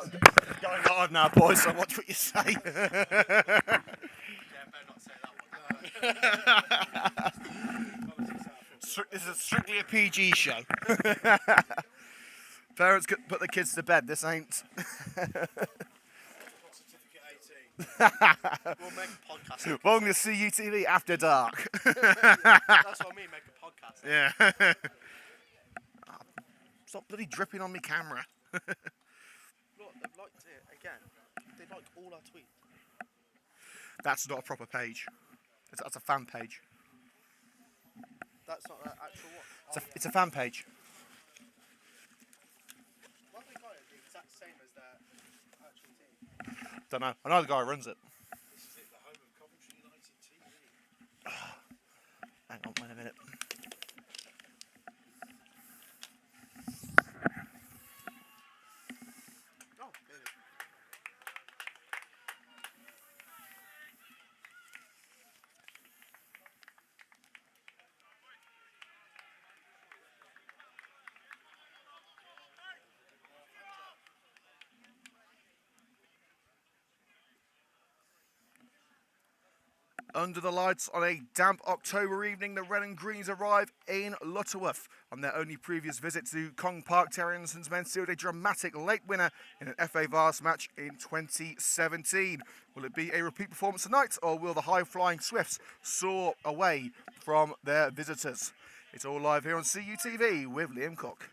It's going hard now, boys, so watch what you say. Yeah, better not say that one. This is strictly a PG show. Parents could put the kids to bed. This ain't. We'll make a podcast. Welcome to CUTV After Dark. That's what I mean, make a podcast. Yeah. Stop bloody dripping on me camera. Look, they've liked it again. They like all our tweets. That's not a proper page. That's a fan page. That's not an actual what? It's a fan page. Why have they got it the exact same as their actual team? Don't know. I know the guy who runs it. This is it, the home of Coventry United TV. Hang on, wait a minute. Oh, there it is. Under the lights on a damp October evening, the Red and Greens arrive in Lutterworth. On their only previous visit to Cong Park, Terry Anderson's men sealed a dramatic late winner in an FA Vars match in 2017. Will it be a repeat performance tonight, or will the high-flying Swifts soar away from their visitors? It's all live here on CUTV with Liam Cook.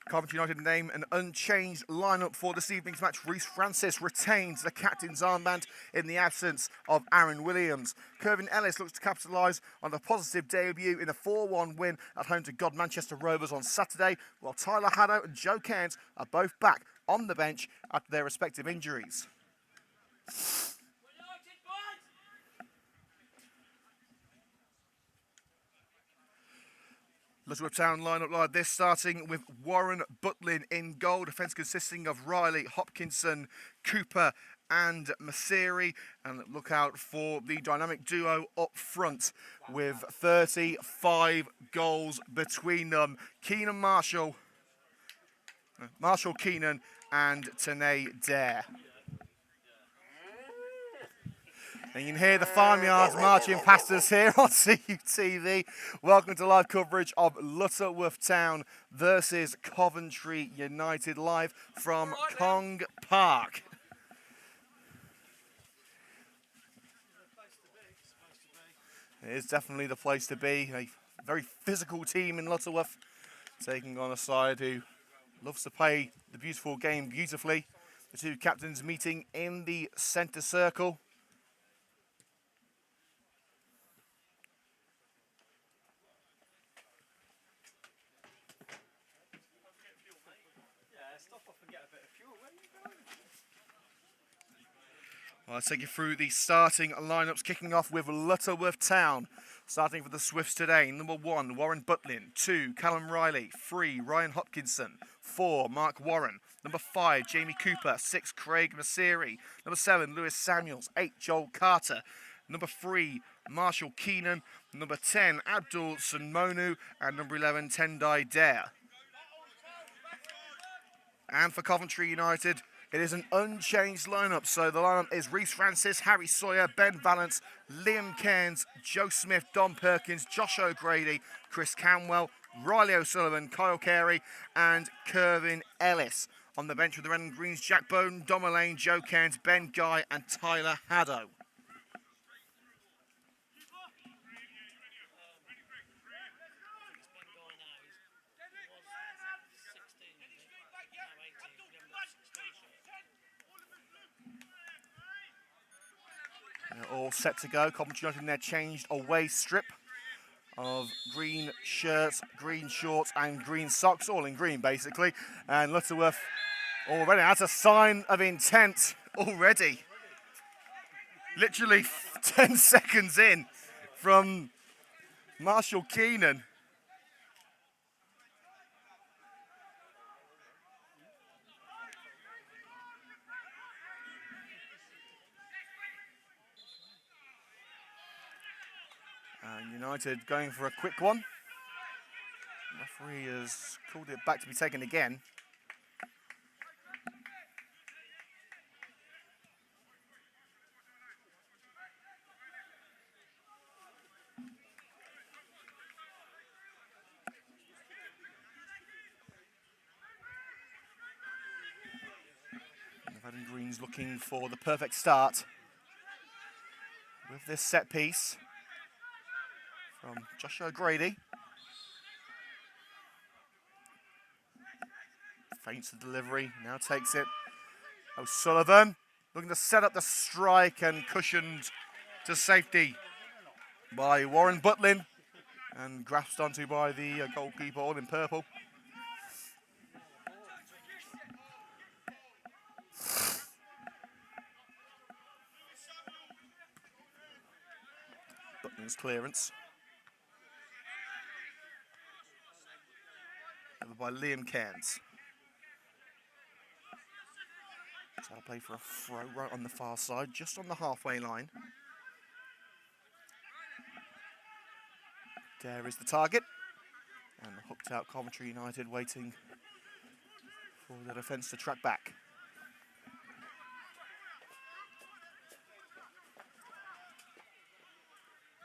Coventry United name an unchanged lineup for this evening's match. Reece Francis retains the captain's armband in the absence of Aaron Williams. Kevin Ellis looks to capitalise on the positive debut in a 4-1 win at home to God Manchester Rovers on Saturday, while Tyler Haddow and Joe Cant are both back on the bench after their respective injuries. Lutterworth Town lineup like this, starting with Warren Butlin in goal. Defence consisting of Riley, Hopkinson, Cooper and Masiri. And look out for the dynamic duo up front with 35 goals between them. Marshall Keenan and Tanae Dare. And you can hear the farmyards marching past us here on CUTV. Welcome to live coverage of Lutterworth Town versus Coventry United, live from Cong Park. It is definitely the place to be. A very physical team in Lutterworth, taking on a side who loves to play the beautiful game beautifully. The two captains meeting in the centre circle. Well, I'll take you through the starting lineups, kicking off with Lutterworth Town. Starting for the Swifts today, number 1, Warren Butlin. 2, Callum Riley. 3, Ryan Hopkinson. 4, Mark Warren. Number 5, Jamie Cooper. 6, Craig Masiri. Number 7, Lewis Samuels. 8, Joel Carter. Number 3, Marshall Keenan. Number 10, Abdul Sunmonu. And number 11, Tendai Dare. And for Coventry United, it is an unchanged lineup. So the lineup is Reece Francis, Harry Sawyer, Ben Valance, Liam Cairns, Joe Smith, Don Perkins, Josh O'Grady, Chris Camwell, Riley O'Sullivan, Kyle Carey, and Kevin Ellis. On the bench with the Red and Greens, Jack Bowden, Dom Lane, Joe Cairns, Ben Guy, and Tyler Haddow. All set to go. Coventry United in their changed away strip of green shirts, green shorts and green socks, all in green basically. And Lutterworth already, that's a sign of intent already. Literally 10 seconds in from Marshall Keenan. And United going for a quick one. Referee has called it back to be taken again. And the red and green's looking for the perfect start with this set piece from Joshua O'Grady. Feints the delivery, now takes it. O'Sullivan looking to set up the strike and cushioned to safety by Warren Butlin and grasped onto by the goalkeeper, all in purple. Butlin's clearance. Over by Liam Cant. So I'll play for a throw right on the far side, just on the halfway line. There is the target. And hooked out Coventry United, waiting for the defence to track back.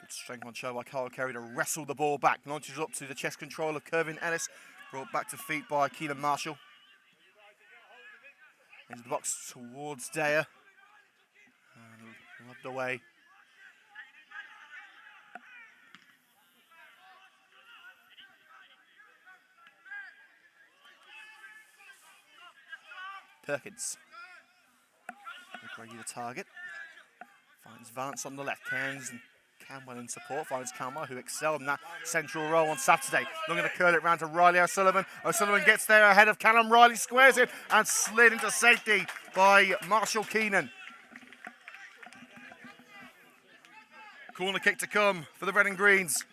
Good strength on show by Carl Carey to wrestle the ball back. Launches up to the chest control of Kervin Ellis. Brought back to feet by Keelan Marshall. Into the box towards Daya. And lobbed away. Perkins. O'Grady the target. Finds Vance on the left. Cairns and Campbell in support. Finds Campbell, who excelled in that central role on Saturday. Looking to curl it round to Riley O'Sullivan. O'Sullivan gets there ahead of Callum Riley, squares it and slid into safety by Marshall Keenan. Corner kick to come for the red and greens.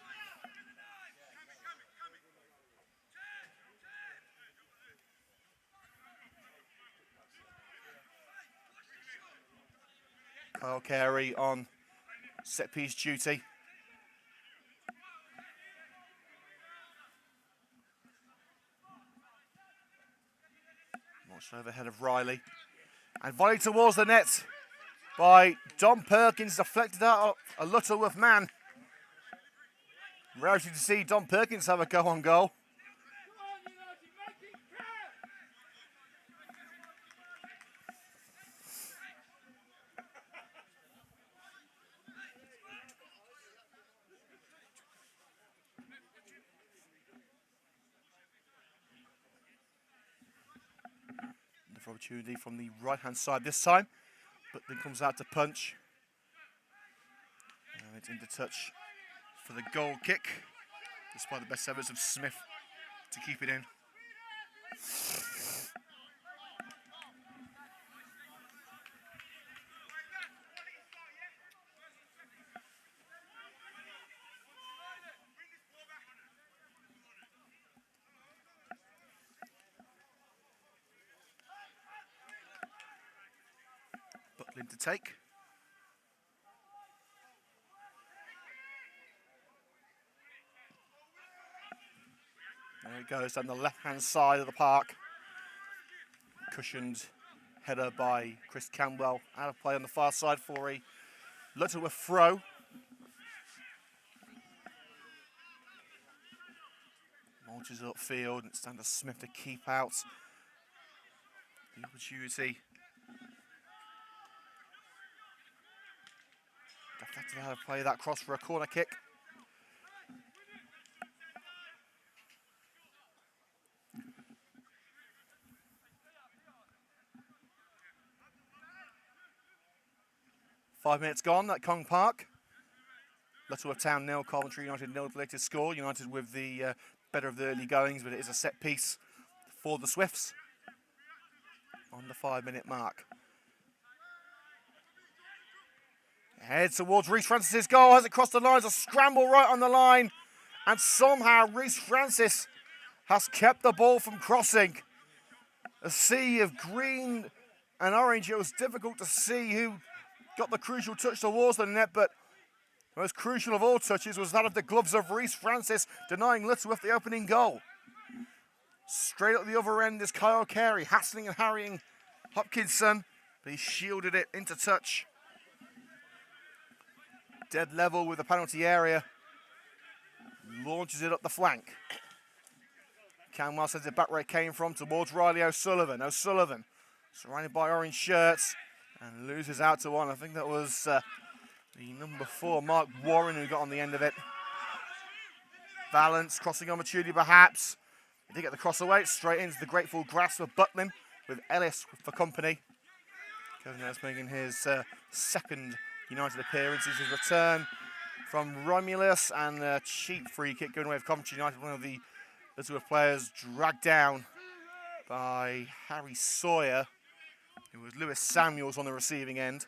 Kyle Carey on set-piece duty. Launched overhead of Riley. And volleyed towards the net by Don Perkins, deflected out a Lutterworth man. Rarity to see Don Perkins have a go on goal. Opportunity from the right-hand side this time, but then comes out to punch. And it's into touch for the goal kick, despite the best efforts of Smith to keep it in. Butlin to take. There it goes down the left-hand side of the park. Cushioned header by Chris Campbell. Out of play on the far side for a Lutterworth throw. Launches upfield and it's down to Smith to keep out the opportunity. Deflected out of play, that cross for a corner kick. Five minutes gone at Cong Park. Lutterworth Town 0, Coventry United 0 collected score. United with the better of the early goings, but it is a set piece for the Swifts on the 5-minute mark. Heads towards Reece Francis' goal, has it crossed the line, a scramble right on the line, and somehow Reece Francis has kept the ball from crossing. A sea of green and orange, it was difficult to see who got the crucial touch towards the net, but the most crucial of all touches was that of the gloves of Reece Francis, denying Lutterworth the opening goal. Straight up the other end is Kyle Carey, hassling and harrying Hopkinson, but he shielded it into touch. Dead level with the penalty area. Launches it up the flank. Canwell sends it back where it came from towards Riley O'Sullivan. O'Sullivan surrounded by orange shirts and loses out to one. I think that was the number 4, Mark Warren, who got on the end of it. Valance, crossing opportunity perhaps. He did get the cross away, straight into the grateful grasp of Butlin with Ellis for company. Kevin Ellis making his second United appearance. His return from Romulus, and a cheap free kick going away with Coventry United. One of the Lutterworth players dragged down by Harry Sawyer. It was Lewis Samuels on the receiving end.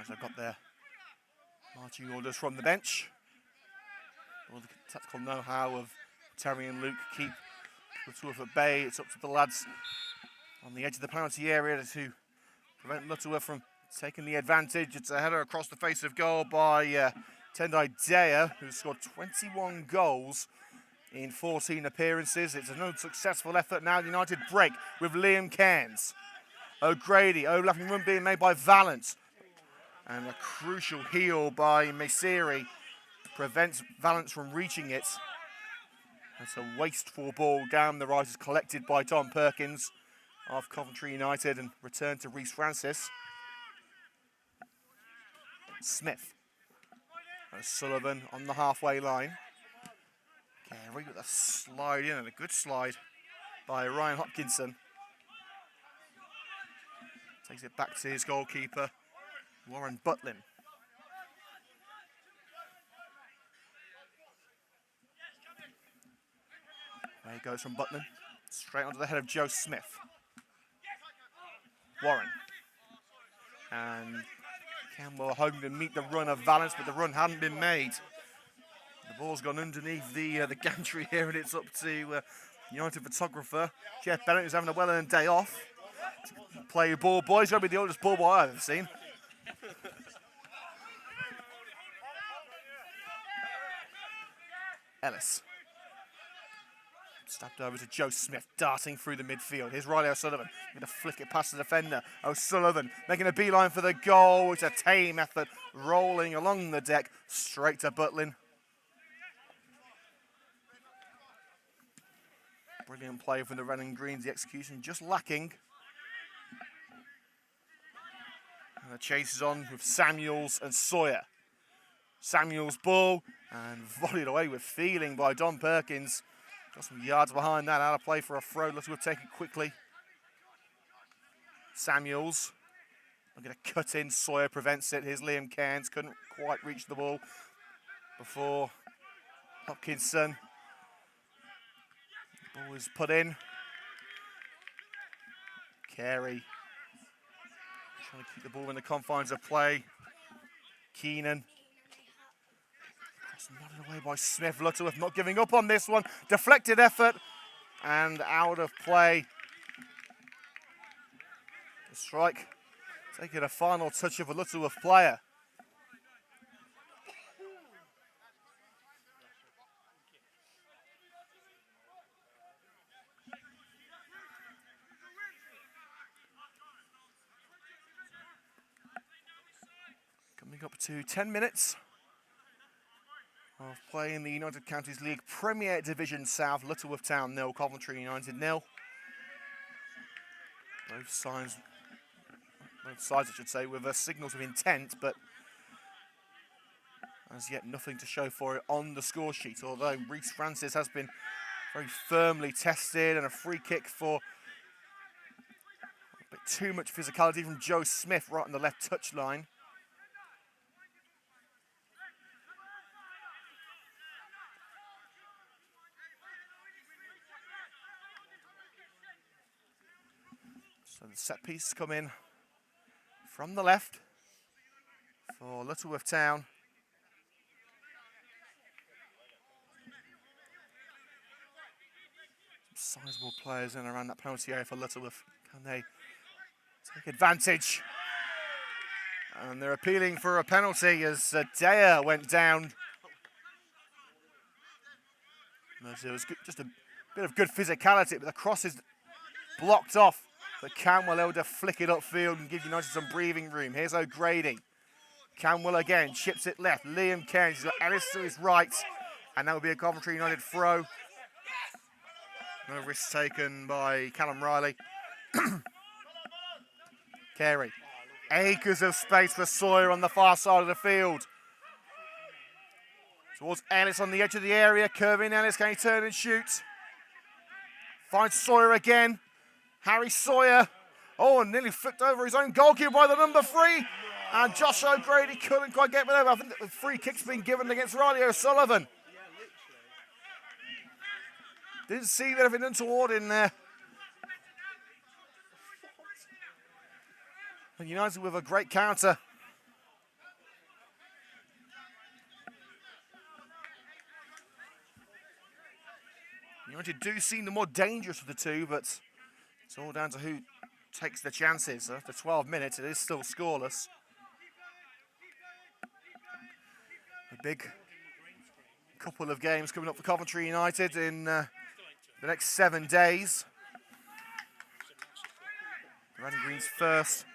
As I got their marching orders from the bench. All the tactical know-how of Terry and Luke keep Lutterworth at bay. It's up to the lads on the edge of the penalty area to prevent Lutterworth from taking the advantage. It's a header across the face of goal by Tendai Dea, who scored 21 goals in 14 appearances. It's another successful effort now. United break with Liam Cairns. O'Grady, overlapping run being made by Valance. And a crucial heel by Mesiri prevents Valance from reaching it. That's a wasteful ball down the right, is collected by Tom Perkins of Coventry United and returned to Reece Francis. Smith. Sullivan on the halfway line. Carey with a slide in, and a good slide by Ryan Hopkinson. Takes it back to his goalkeeper, Warren Butlin. There he goes from Butlin, straight onto the head of Joe Smith. Warren. And Campbell hoping to meet the run of Valance, but the run hadn't been made. The ball's gone underneath the gantry here, and it's up to United photographer Jeff Bennett, who's having a well-earned day off. Play your ball, boys. Got to be the oldest ball boy I've ever seen. Ellis. Stabbed over to Joe Smith, darting through the midfield. Here's Riley O'Sullivan, going to flick it past the defender. O'Sullivan making a beeline for the goal. It's a tame effort, rolling along the deck, straight to Butlin. Brilliant play from the Red and Greens, the execution just lacking. And the chase is on with Samuels and Sawyer. Samuels' ball, and volleyed away with feeling by Don Perkins. Got some yards behind that, out of play for a throw. Lutterworth take it quickly. Samuels, looking to cut in. Sawyer prevents it. Here's Liam Cairns, couldn't quite reach the ball before Hopkinson. The ball is put in. Carey trying to keep the ball in the confines of play. Keenan. Nodded away by Smith. Lutterworth not giving up on this one. Deflected effort and out of play. The strike taking a final touch of a Lutterworth player. Coming up to 10 minutes of play in the United Counties League Premier Division South. Lutterworth Town 0, Coventry United 0. Both sides I should say, with signals of intent, but as yet nothing to show for it on the score sheet, although Reece Francis has been very firmly tested, and a free kick for a bit too much physicality from Joe Smith right on the left touchline. So the set piece come in from the left for Lutterworth Town. Sizable players in and around that penalty area for Lutterworth. Can they take advantage? And they're appealing for a penalty as Dyer went down. It was just a bit of good physicality, but the cross is blocked off. But Camwell able to flick it upfield and give United some breathing room. Here's O'Grady. Camwell again, chips it left. Liam Kent, he's got Ellis to his right. And that will be a Coventry United throw. No risk taken by Callum Riley. Carey. Acres of space for Sawyer on the far side of the field. Towards Ellis on the edge of the area. Curving Ellis, can he turn and shoot? Finds Sawyer again. Harry Sawyer. Oh, and nearly flipped over his own goalkeeper by the number 3. And Josh O'Grady couldn't quite get it over. I think the free kick's been given against Riley O'Sullivan. Didn't see anything untoward in there. And United with a great counter. United do seem the more dangerous of the two, but it's all down to who takes the chances. After 12 minutes, it is still scoreless. A big couple of games coming up for Coventry United in the next 7 days. Red and Green's first,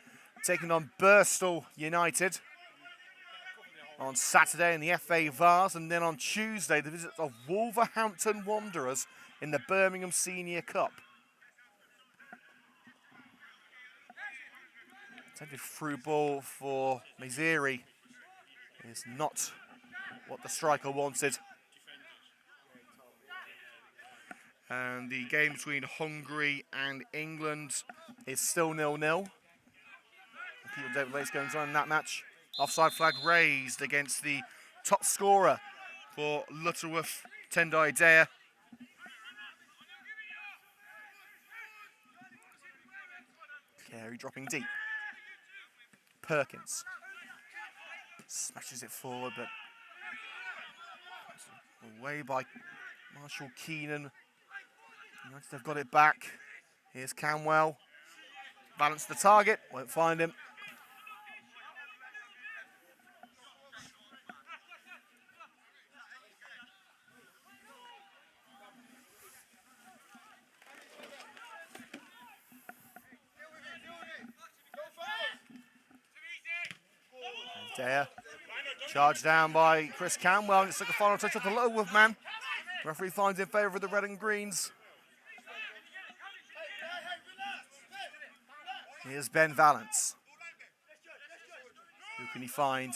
taking on Birstall United on Saturday in the FA Vars, and then on Tuesday the visit of Wolverhampton Wanderers in the Birmingham Senior Cup. Attempted through ball for Mizeri is not what the striker wanted. And the game between Hungary and England is still 0-0. Keep David Lace going on in that match. Offside flag raised against the top scorer for Lutterworth, Tendai Dyer. Carey dropping deep. Perkins smashes it forward, but away by Marshall Keenan. United have got it back. Here's Camwell. Balance the target, won't find him. Dyer, charged down by Chris Camwell, and it's like a final touch of the Lutterworth man. Referee finds in favour of the red and greens. Here's Ben Valance. Who can he find?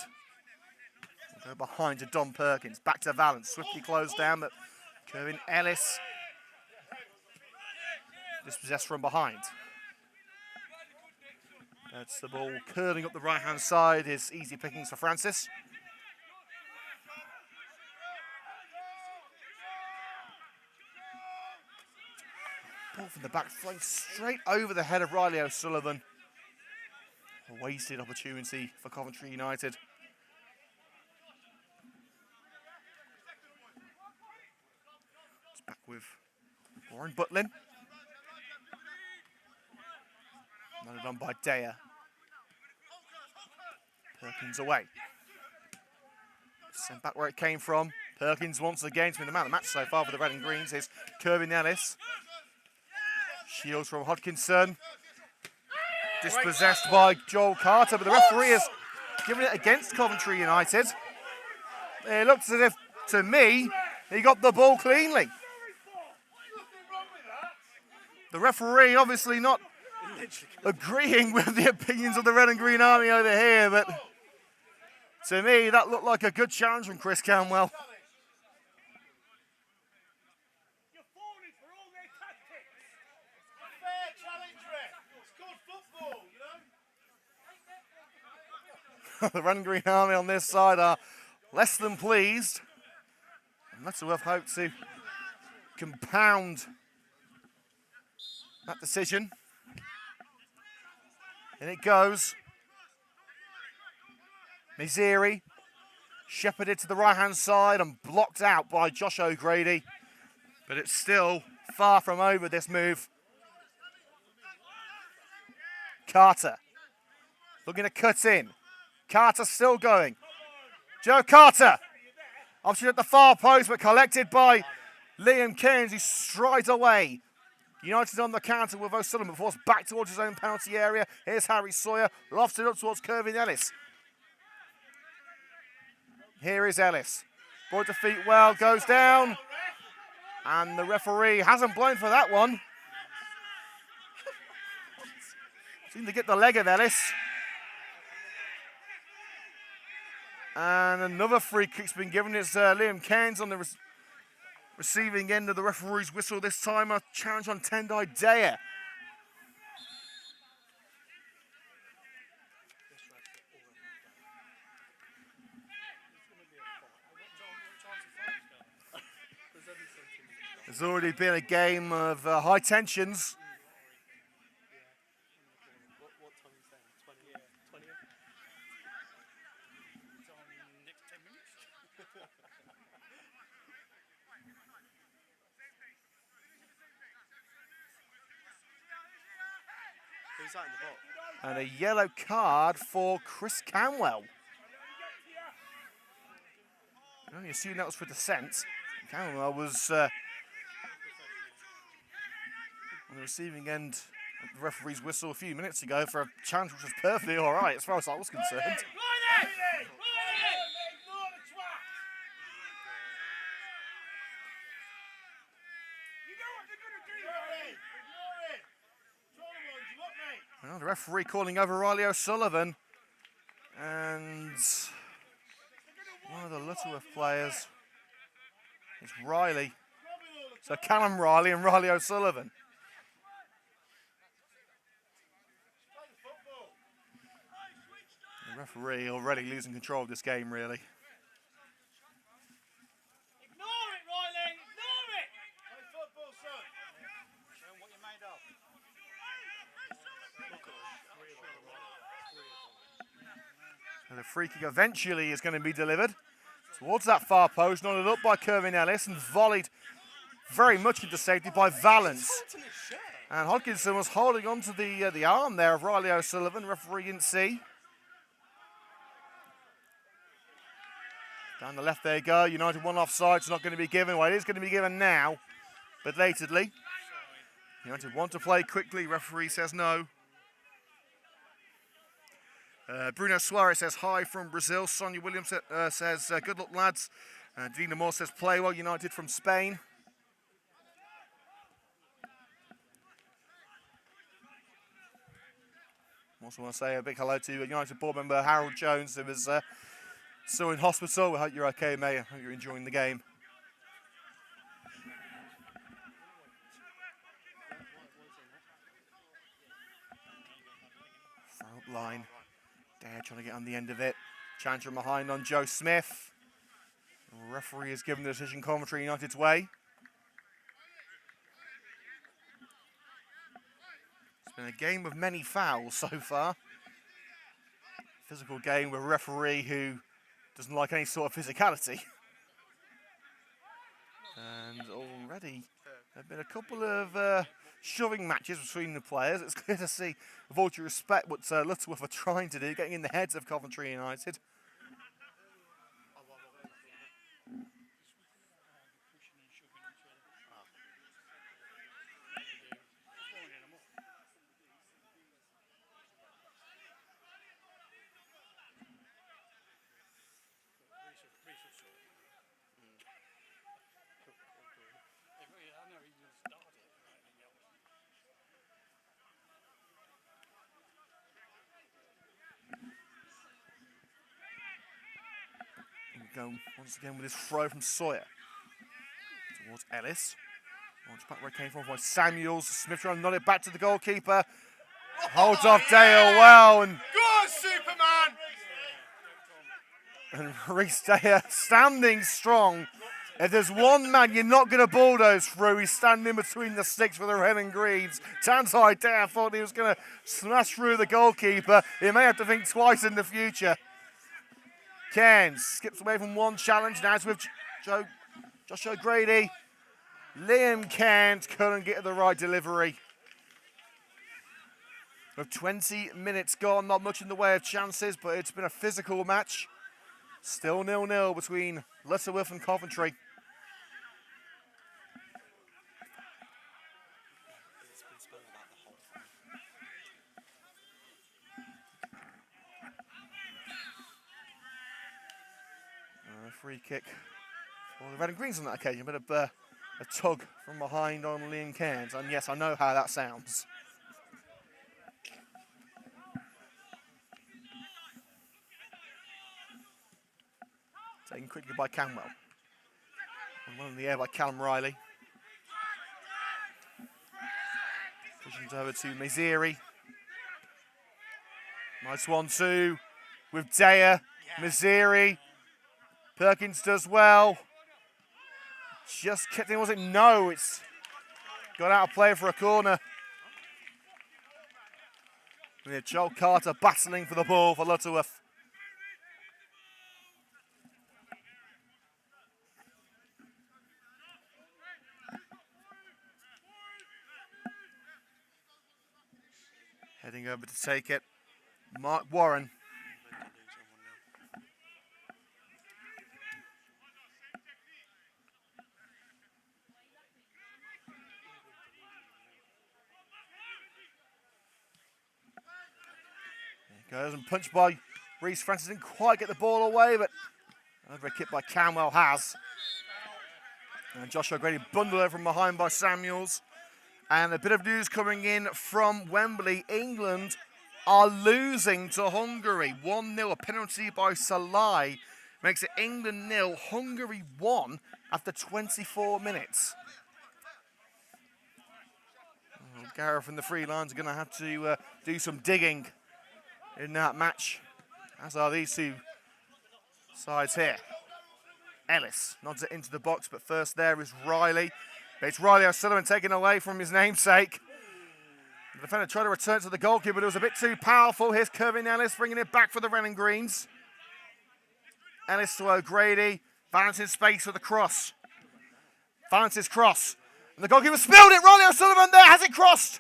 We'll go behind to Don Perkins. Back to Valance. Swiftly closed down, but Kerwin Ellis dispossessed from behind. That's the ball curling up the right-hand side. Is easy pickings for Francis. Ball from the back, flying straight over the head of Riley O'Sullivan. A wasted opportunity for Coventry United. It's back with Warren Butlin. Another done by Dyer. Perkins away. Sent back where it came from. Perkins once again to be the man of the match so far for the red and greens is Kerwin Ellis. Shields from Hodkinson. Dispossessed by Joel Carter, but the referee has given it against Coventry United. It looks as if, to me, he got the ball cleanly. The referee obviously not agreeing with the opinions of the Red and Green Army over here, but to me that looked like a good challenge from Chris Camwell. The Red and Green Army on this side are less than pleased, and Lutterworth hope to compound that decision. In it goes. Mizeri shepherded to the right-hand side and blocked out by Josh O'Grady. But it's still far from over, this move. Carter looking to cut in. Carter still going. Joe Carter. Option at the far post, but collected by Liam Cairns, who strides away. United on the counter with O'Sullivan, forced back towards his own penalty area. Here's Harry Sawyer, lofts it up towards Kervin Ellis. Here is Ellis. Brought to feet well, goes down. And the referee hasn't blown for that one. Seemed to get the leg of Ellis. And another free kick's been given. It's Liam Cairns on the receiving end of the referee's whistle. This time a challenge on Tendai Daya. There's already been a game of high tensions. What time are you saying? 20? 20? Next 10 minutes? Who's that in the box? And a yellow card for Chris Canwell. I only assume that was for dissent. Canwell was on the receiving end of the referee's whistle a few minutes ago for a challenge which was perfectly all right as far as I was concerned. Well, the referee calling over Riley O'Sullivan, and one of the Lutterworth players is Riley. So Callum Riley and Riley O'Sullivan. The referee already losing control of this game, really. Ignore it, Riley! Ignore it! Play football, son! Show them what you're made of. So the free kick eventually is going to be delivered towards that far post, nodded up by Kervin Ellis and volleyed very much into safety by Valance. And Hodkinson was holding on to the arm there of Riley O'Sullivan. Referee didn't see. Down the left they go. United one offside. It's not going to be given. Well, it is going to be given now, belatedly. United want to play quickly. Referee says no. Bruno Suarez says hi from Brazil. Sonia Williams says good luck, lads. Dina Moore says play well, United from Spain. Also want to say a big hello to United board member Harold Jones, who is still in hospital. We hope you're okay, mate. I hope you're enjoying the game. Front line. Dare trying to get on the end of it. Challenge from behind on Joe Smith. The referee has given the decision Coventry United's way. It's been a game of many fouls so far. Physical game with a referee who doesn't like any sort of physicality. And already there have been a couple of shoving matches between the players. It's clear to see, with all due respect, what Lutterworth are trying to do, getting in the heads of Coventry United. Go once again with his throw from Sawyer towards Ellis. Launch back where it came from by Samuels. Smith trying to nod it back to the goalkeeper. Holds off Dale well, and Go on, Superman! And Reece Daya standing strong. If there's one man you're not going to bulldoze through, he's standing between the sticks with the red and greens. Tendai Daya thought he was going to smash through the goalkeeper. He may have to think twice in the future. Cairns skips away from one challenge. Now it's with Josh O'Grady. Liam Cant couldn't get the right delivery. With 20 minutes gone, not much in the way of chances, but it's been a physical match. Still 0-0 between Lutterworth and Coventry. It's been spelled about the whole thing. Free kick for the Red and Greens on that occasion. A bit of a tug from behind on Liam Cairns. And yes, I know how that sounds. Taken quickly by Camwell. And one in the air by Callum Riley. Pushing it over to Miziri. Nice 1-2 with Daya. Miziri. Perkins does well. Just kicked in, was it? No, it's got out of play for a corner. And Joel Carter battling for the ball for Lutterworth. Heading over to take it, Mark Warren. Goes and punched by Reece Francis. Didn't quite get the ball away, but over a kick by Camwell has. And Joshua Grady bundled over from behind by Samuels. And a bit of news coming in from Wembley. England are losing to Hungary. 1-0, a penalty by Salai. Makes it England 0, Hungary 1 after 24 minutes. Oh, Gareth and the Free Lions are going to have to do some digging in that match, as are these two sides here. Ellis nods it into the box, but first there is Riley. It's Riley O'Sullivan taken away from his namesake. The defender tried to return to the goalkeeper, but it was a bit too powerful. Here's Kevin Ellis bringing it back for the Red and Greens. Ellis to O'Grady. Valance in space for the cross. Valance's cross. And the goalkeeper spilled it. Riley O'Sullivan there. Has it crossed?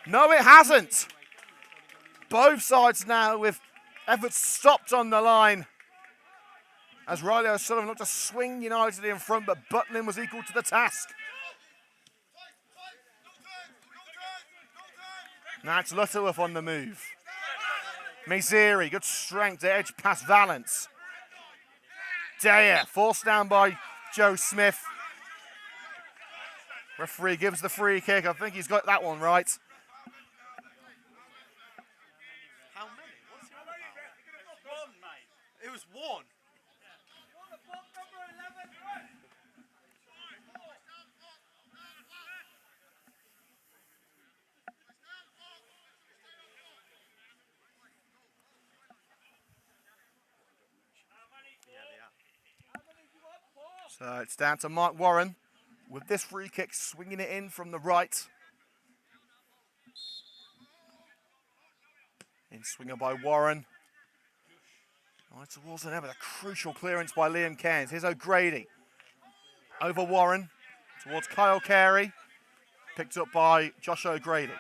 No, it hasn't. Both sides now with efforts stopped on the line. As Riley O'Sullivan looked to swing United in front, but Butlin was equal to the task. Now it's Lutterworth on the move. Miziri, good strength to edge past Valance. Daya, forced down by Joe Smith. Referee gives the free kick. I think he's got that one right. How many? What's he on about? One, mate. It was one. So it's down to Mark Warren with this free kick, swinging it in from the right. In swinger by Warren. Right towards the net with a crucial clearance by Liam Cairns. Here's O'Grady. Over Warren towards Kyle Carey. Picked up by Josh O'Grady.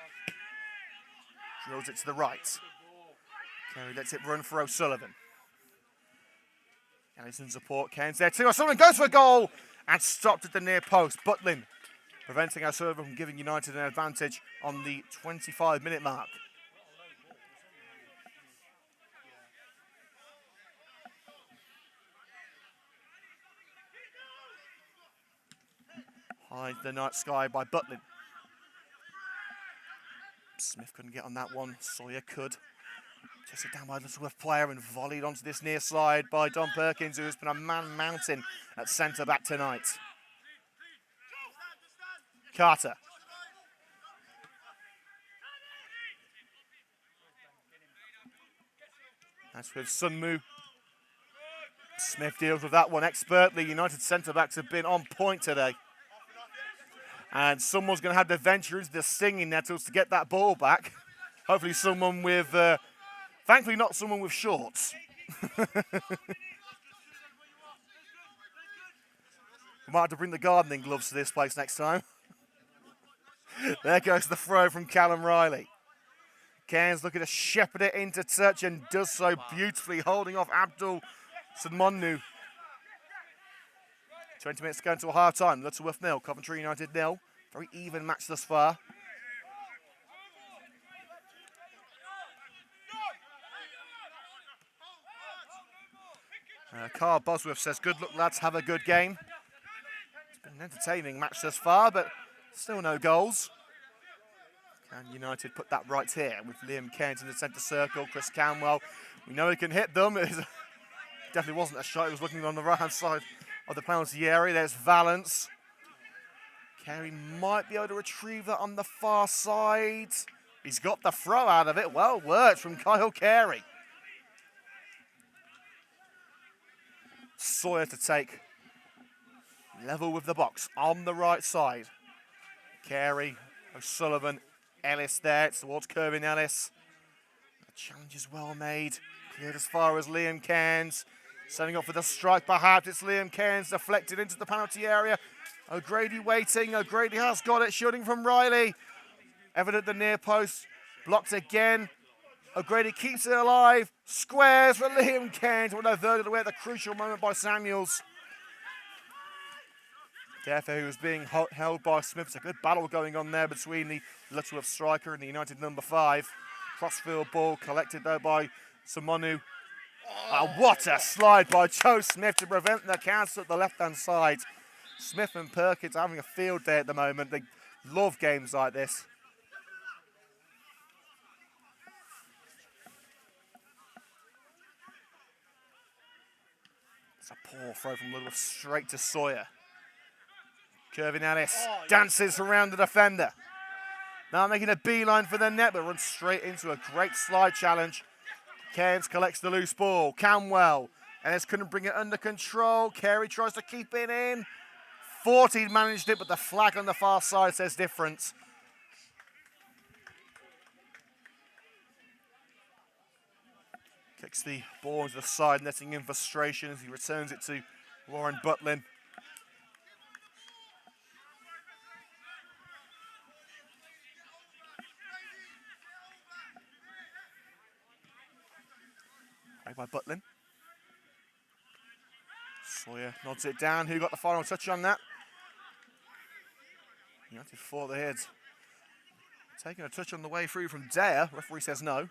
Drills it to the right. Carey lets it run for O'Sullivan. Allison support, Cairns there too. O'Sullivan goes for a goal and stopped at the near post. Butlin preventing O'Sullivan from giving United an advantage on the 25-minute mark. High the night sky by Butlin. Smith couldn't get on that one. Sawyer could. Just it down by the Lutterworth player and volleyed onto this near slide by Don Perkins, who has been a man mountain at centre back tonight. Carter. That's with Sunmu. Smith deals with that one expertly. United centre backs have been on point today. And someone's going to have to venture into the stinging nettles to get that ball back. Hopefully someone with, thankfully not someone with shorts. Might have to bring the gardening gloves to this place next time. There goes the throw from Callum Riley. Cairns looking to shepherd it into touch and does so beautifully, holding off Abdul Sadmonu. 20 minutes to go until half time. Lutterworth 0, Coventry United 0. Very even match thus far. Carl Bosworth says, good luck lads, have a good game. It's been an entertaining match thus far, but still no goals. Can United put that right here with Liam Cant in the centre circle, Chris Camwell. We know he can hit them. It definitely wasn't a shot. He was looking on the right-hand side of the penalty area. There's Valence. Carey might be able to retrieve that on the far side. He's got the throw out of it. Well worked from Kyle Carey. Sawyer to take level with the box on the right side. Carey, O'Sullivan, Ellis there. It's towards Kirvin Ellis. The challenge is well made. Cleared as far as Liam Cairns. Setting up for the strike, perhaps. It's Liam Cairns deflected into the penalty area. O'Grady waiting. O'Grady has got it. Shooting from Riley. Evident the near post. Blocked again. O'Grady keeps it alive. Squares for Liam Cairns. Well diverted away at the crucial moment by Samuels. Therefore, who was being held by Smith. It's a good battle going on there between the Lutterworth striker and the United number 5. Crossfield ball collected though by Simonu. What a slide by Joe Smith to prevent the counter at the left-hand side. Smith and Perkins having a field day at the moment. They love games like this. It's a poor throw from Lutterworth straight to Sawyer. Kirvin Ellis dances around the defender. Now making a beeline for the net, but runs straight into a great slide challenge. Cairns collects the loose ball. Camwell. Ellis couldn't bring it under control. Carey tries to keep it in. 14 managed it, but the flag on the far side says different. Kicks the ball into the side, netting in frustration as he returns it to Warren Butlin. By Butlin. Sawyer nods it down. Who got the final touch on that? United fought the heads. Taking a touch on the way through from Dare. Referee says no.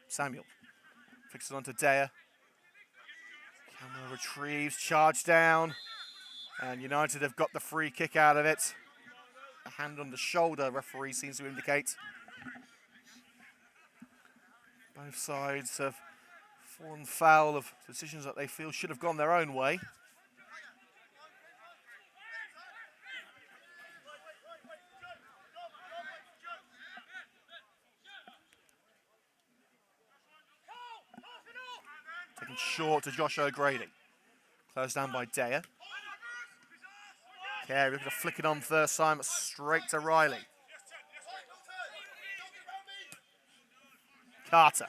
Samuel fixes it onto Dare. Camera retrieves, charge down. And United have got the free kick out of it. A hand on the shoulder, referee seems to indicate. Both sides have fallen foul of decisions that they feel should have gone their own way. Taken short to Josh O'Grady. Closed down by Dare. Carey looking to flick it on first time, but straight to Riley. Carter.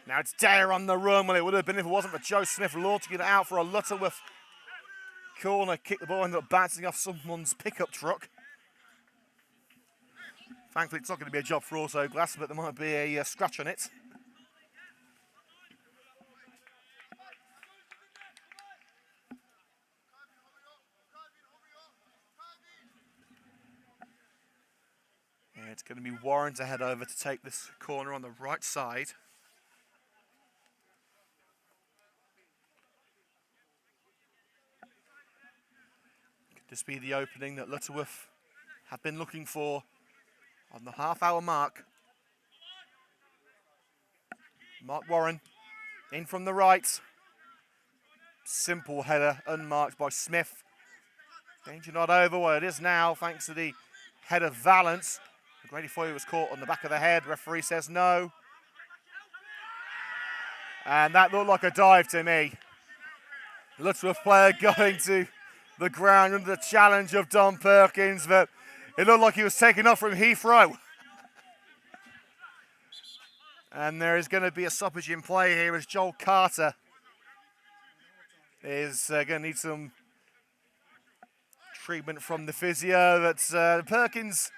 Now it's Dare on the run. Well, it would have been if it wasn't for Joe Smith launching it out for a Lutterworth corner. Kick the ball, ended up bouncing off someone's pickup truck. Thankfully, it's not going to be a job for Auto Glass, but there might be a scratch on it. It's going to be Warren to head over to take this corner on the right side. Could this be the opening that Lutterworth have been looking for on the half-hour mark? Mark Warren in from the right. Simple header, unmarked by Smith. Danger not over. Well, it is now, thanks to the head of Valence. Grady Foy was caught on the back of the head. Referee says no. And that looked like a dive to me. Lutterworth player going to the ground under the challenge of Don Perkins, but it looked like he was taken off from Heathrow. And there is going to be a stoppage in play here as Joel Carter is going to need some treatment from the physio. But Perkins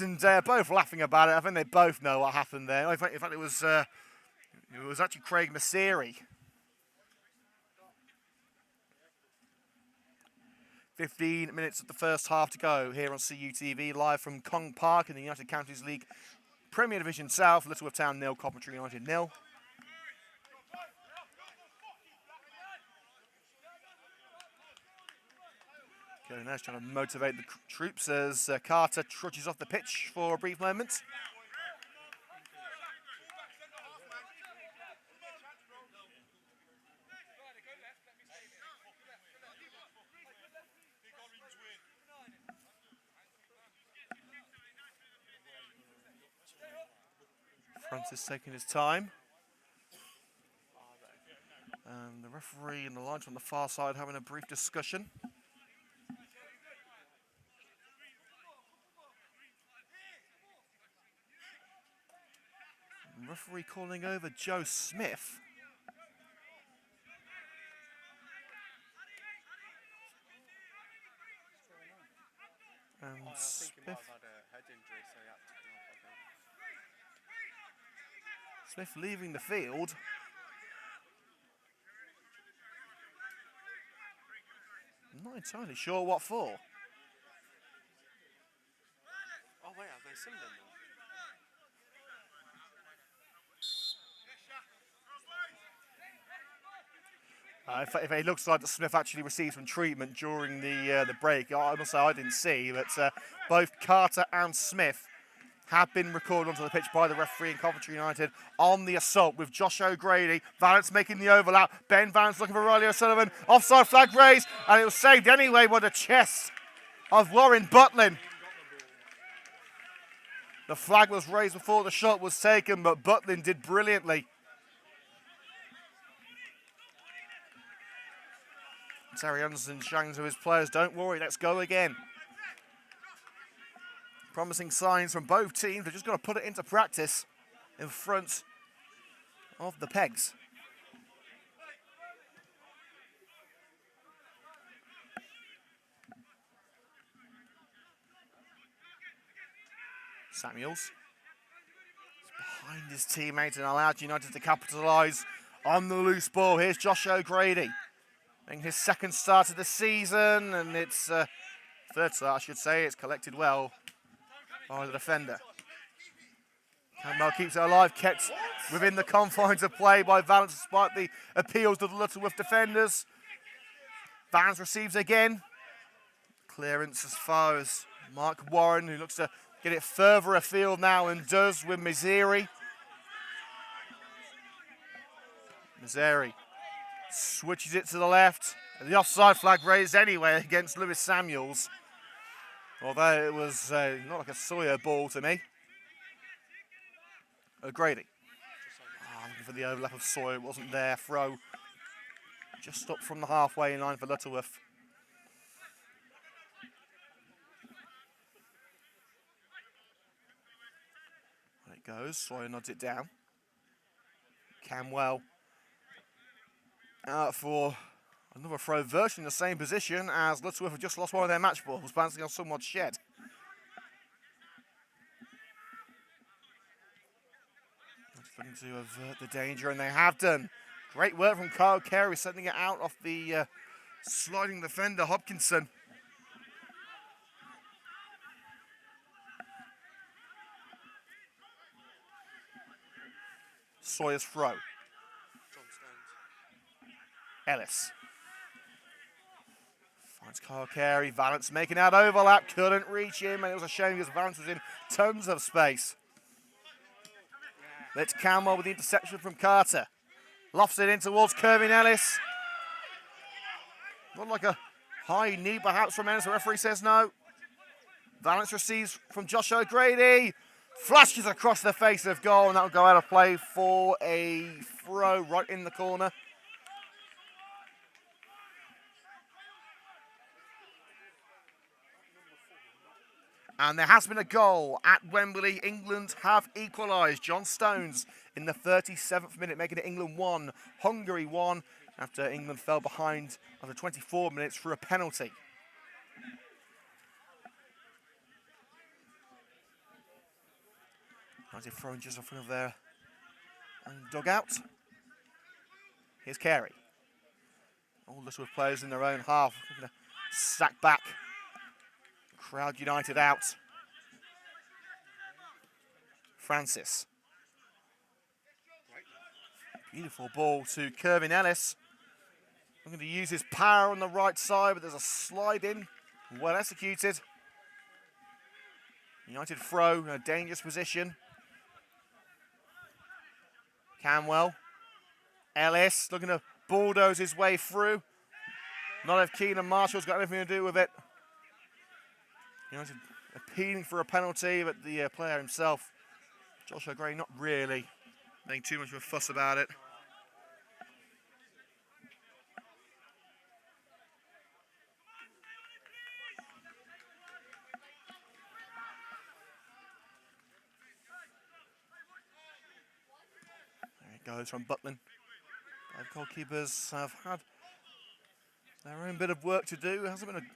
and Day are both laughing about it. I think they both know what happened there. In fact, it was actually Craig Masseri. 15 minutes of the first half to go here on CUTV, live from Cong Park in the United Counties League Premier Division South. Lutterworth Town 0, Coventry United 0. Gomez trying to motivate the troops as Carter trudges off the pitch for a brief moment. Francis taking his time. And the referee and the lines on the far side having a brief discussion. Referee calling over Joe Smith. And I think he might Smith, have had a head injury, so he had to come off, I think. Smith leaving the field. I'm not entirely sure what for. Oh wait, have they seen them then? If it looks like that Smith actually received some treatment during the break, I must say I didn't see, but both Carter and Smith have been recorded onto the pitch by the referee in Coventry United on the assault with Josh O'Grady. Valance making the overlap. Ben Valance looking for Riley O'Sullivan. Offside flag raised, and it was saved anyway by the chest of Warren Butlin. The flag was raised before the shot was taken, but Butlin did brilliantly. Terry Anderson shouting to his players, don't worry, let's go again. Promising signs from both teams. They've just got to put it into practice in front of the Pegs. Samuels is behind his teammates and allowed United to capitalise on the loose ball. Here's Josh O'Grady. Making his second start of the season, and it's third start, I should say. It's collected well by the defender. Campbell keeps it alive, kept within the confines of play by Valance despite the appeals of the Lutterworth defenders. Valance receives again. Clearance as far as Mark Warren, who looks to get it further afield now and does with Masseri. Masseri switches it to the left. The offside flag raised anyway against Lewis Samuels. Although it was not like a Sawyer ball to me. O'Grady. Looking for the overlap of Sawyer. It wasn't there. Throw just up from the halfway line for Lutterworth. There it goes. Sawyer nods it down. Camwell out for another throw, virtually in the same position as Lutterworth have just lost one of their match balls, bouncing on someone's shed. Just looking to avert the danger, and they have done. Great work from Kyle Carey, sending it out off the sliding defender, Hopkinson. Sawyer's throw. Ellis finds Kyle Carey. Valance making that overlap. Couldn't reach him, and it was a shame because Valance was in tons of space. Let's Camwell with the interception from Carter. Lofts it in towards Kervin Ellis. Not like a high knee perhaps from Ellis. The referee says no. Valance receives from Josh O'Grady. Flashes across the face of goal, and that will go out of play for a throw right in the corner. And there has been a goal at Wembley. England have equalised. John Stones in the 37th minute, making it England 1, Hungary 1, after England fell behind after 24 minutes for a penalty. United throwing just in front of their dugout. Here's Carey. All Lutterworth players in their own half. Going to sack back. Crowd United out. Francis. Beautiful ball to Kervin Ellis. I'm going to use his power on the right side, but there's a slide in. Well executed. United throw in a dangerous position. Camwell. Ellis looking to bulldoze his way through. Not if Keane and Marshall's got anything to do with it. United appealing for a penalty, but the player himself, Joshua Gray, not really making too much of a fuss about it. There it goes from Butlin. Both goalkeepers have had their own bit of work to do. It hasn't been a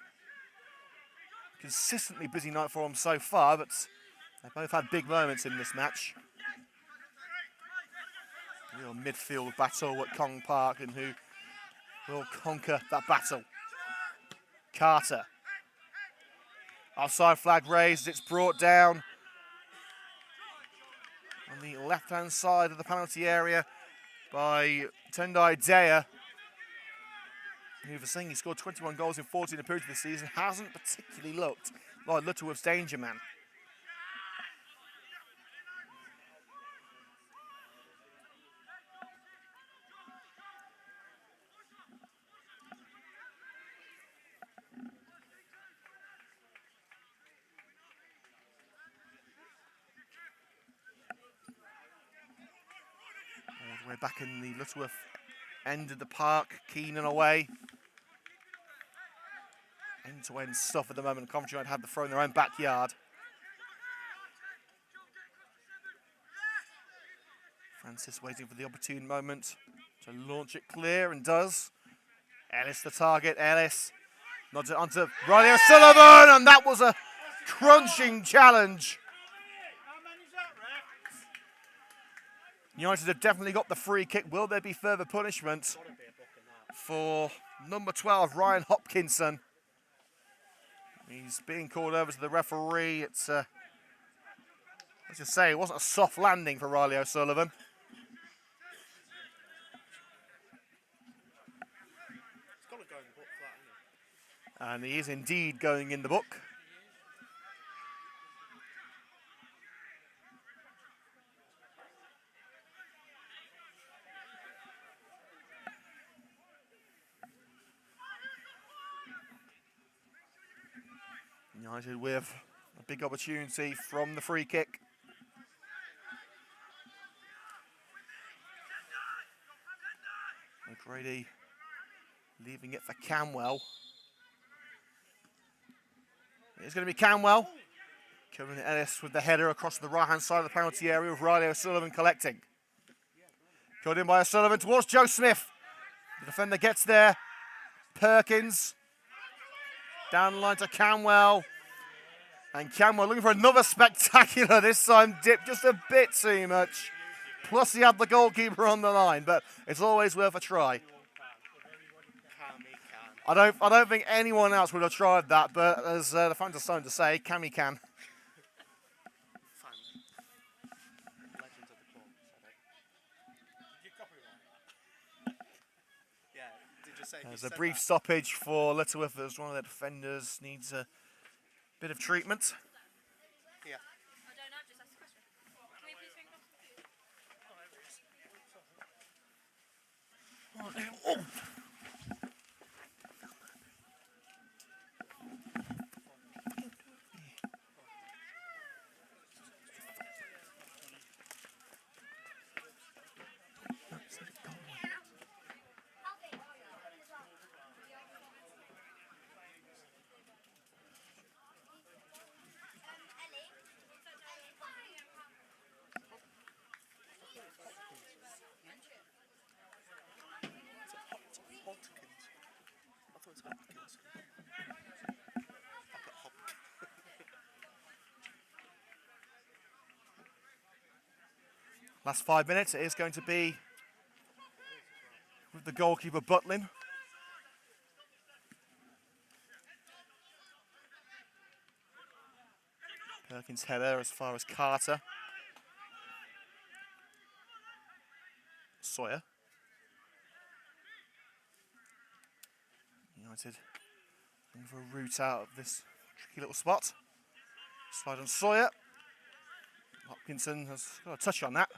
consistently busy night for them so far, but they've both had big moments in this match. Real midfield battle at Kong Park, and who will conquer that battle? Carter. Offside flag raised, it's brought down on the left-hand side of the penalty area by Tendai Daya, who, for saying he scored 21 goals in 14 appearances this season, hasn't particularly looked like Lutterworth's danger man. All the way back in the Lutterworth end of the park, Keenan away. End-to-end stuff at the moment. Coventry United have the throw in their own backyard. Francis waiting for the opportune moment to launch it clear, and does. Ellis the target. Ellis nods it onto Riley O'Sullivan, and that was a crunching challenge. United have definitely got the free kick. Will there be further punishment for number 12, Ryan Hopkinson? He's being called over to the referee. It's, let's just say, it wasn't a soft landing for Riley O'Sullivan. He's got to go in the book for that, hasn't he? And he is indeed going in the book. United with a big opportunity from the free kick. O'Grady leaving it for Camwell. It's going to be Camwell. Kevin Ellis with the header across the right-hand side of the penalty area, with Riley O'Sullivan collecting. Cut in by O'Sullivan towards Joe Smith. The defender gets there. Perkins. Down the line to Camwell. And Camwell looking for another spectacular, this time dipped just a bit too much. Plus he had the goalkeeper on the line, but it's always worth a try. I don't think anyone else would have tried that, but as the fans are starting to say, Cammy can. Legends of the club, yeah, did you say There's a brief stoppage for Lutterworth as one of their defenders needs a bit of treatment. Yeah. I don't know, just ask a question. Can we please ring off? Last 5 minutes, it is going to be with the goalkeeper Butlin. Perkins' header as far as Carter. Sawyer. United looking for a route out of this tricky little spot. Slide on Sawyer. Hopkinson has got a touch on that.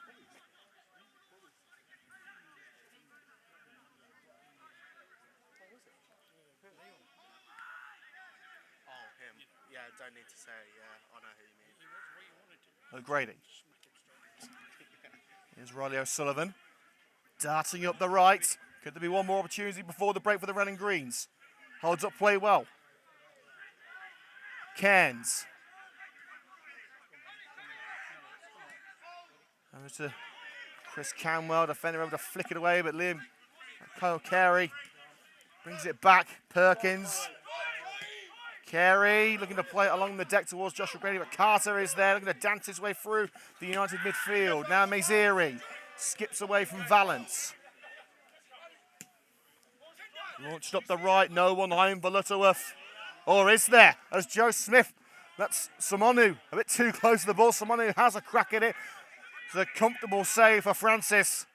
Oh, him. Yeah, don't need to say. Yeah, I know who you mean. O'Grady. Here's Riley O'Sullivan. Darting up the right. Could there be one more opportunity before the break for the Running Greens? Holds up play well. Cairns. Over to Chris Camwell, defender able to flick it away, but Liam Kyle Carey brings it back. Perkins. Carey looking to play it along the deck towards Joshua Grady, but Carter is there looking to dance his way through the United midfield. Now Maziri skips away from Valance. Launched up the right, no one home for Lutterworth. Or is there? As Joe Smith, that's Simonu, a bit too close to the ball. Simonu has a crack at it. It's a comfortable save for Francis.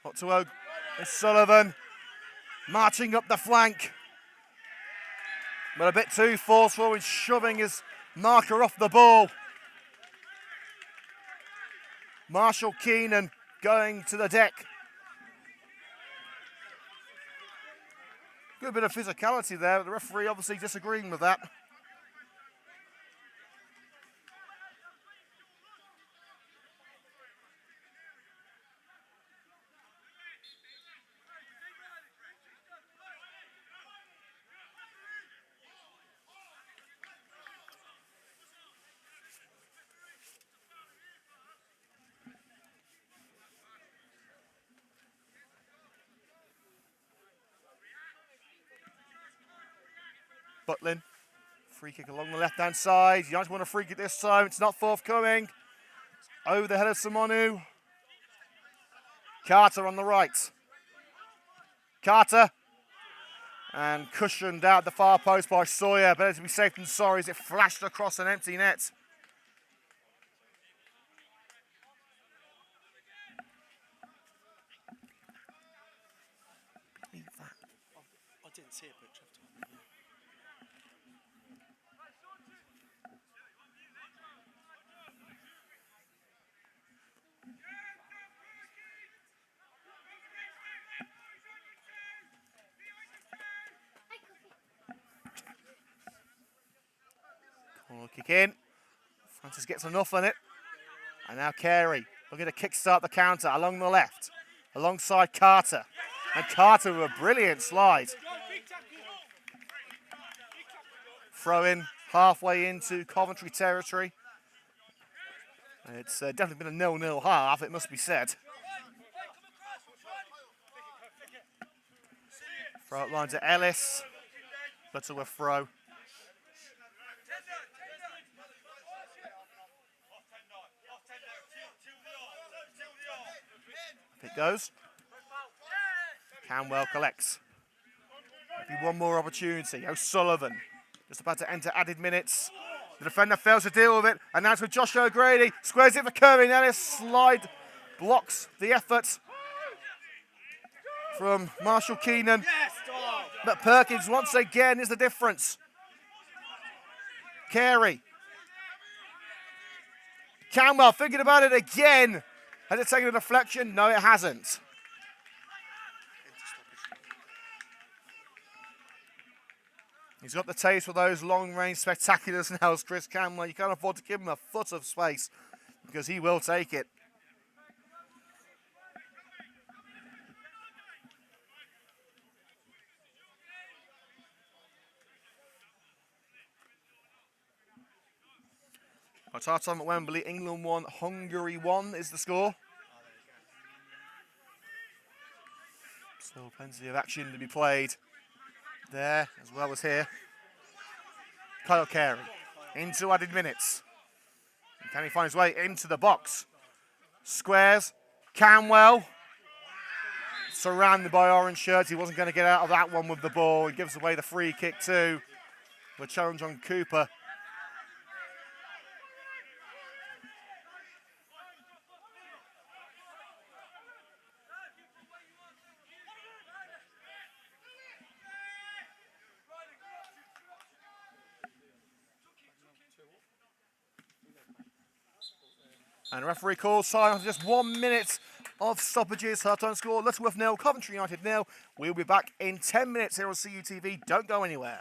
Up to O'Sullivan, marching up the flank. But a bit too forceful in shoving his marker off the ball. Marshall Keenan going to the deck. Good bit of physicality there, but the referee obviously disagreeing with that. Butlin, free kick along the left-hand side. United want a free kick this time. It's not forthcoming. Over the head of Simonu. Carter on the right. Carter. And cushioned out the far post by Sawyer. Better to be safe than sorry as it flashed across an empty net. I didn't see it, but Corner kick in. Francis gets enough on it. And now Carey looking to kickstart the counter along the left. Alongside Carter. And Carter with a brilliant slide. Throw in halfway into Coventry territory. And it's definitely been a 0-0 half, it must be said. Throw out line to Ellis. Lutterworth throw. Up it goes. Camwell collects. Maybe one more opportunity. O'Sullivan just about to enter added minutes. The defender fails to deal with it. And now it's with Josh O'Grady. Squares it for Kirby. Ellis slide blocks the effort from Marshall Keenan. But Perkins once again is the difference. Carey. Camwell thinking about it again. Has it taken a deflection? No, it hasn't. He's got the taste for those long-range spectaculars now, Chris Camwell. You can't afford to give him a foot of space because he will take it. At our time at Wembley, England 1, Hungary 1 is the score. Still plenty of action to be played. there as well as here. Kyle Carey into added minutes. Can he find his way into the box? Squares. Canwell. Surrounded by orange shirts. He wasn't going to get out of that one with the ball. He gives away the free kick too. The challenge on Cooper. And referee calls time after just 1 minute of stoppages. Half-time score, Lutterworth 0, Coventry United 0. We'll be back in 10 minutes here on CUTV. Don't go anywhere.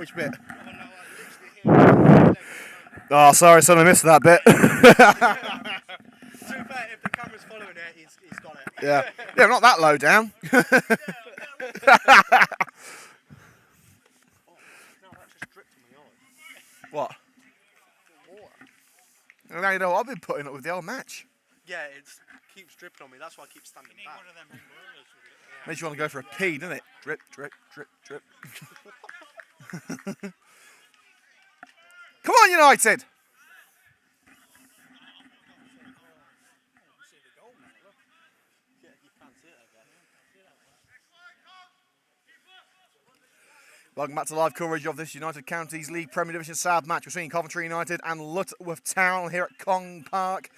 Which bit? Oh no, I literally hear Oh, sorry, son, I missed that bit. To be fair, if the camera's following it, he's got it. Yeah, not that low down. Oh, no, that just dripped on my eye. What? Water. Now you know what I've been putting up with the old match. Yeah, it keeps dripping on me. That's why I keep standing back. Makes you want to go for a pee, doesn't it? Drip, drip, drip, drip. Come on, United! Yeah, you can't see it, I guess. Welcome back to live coverage of this United Counties League Premier Division South match between Coventry United and Lutterworth Town here at Cong Park.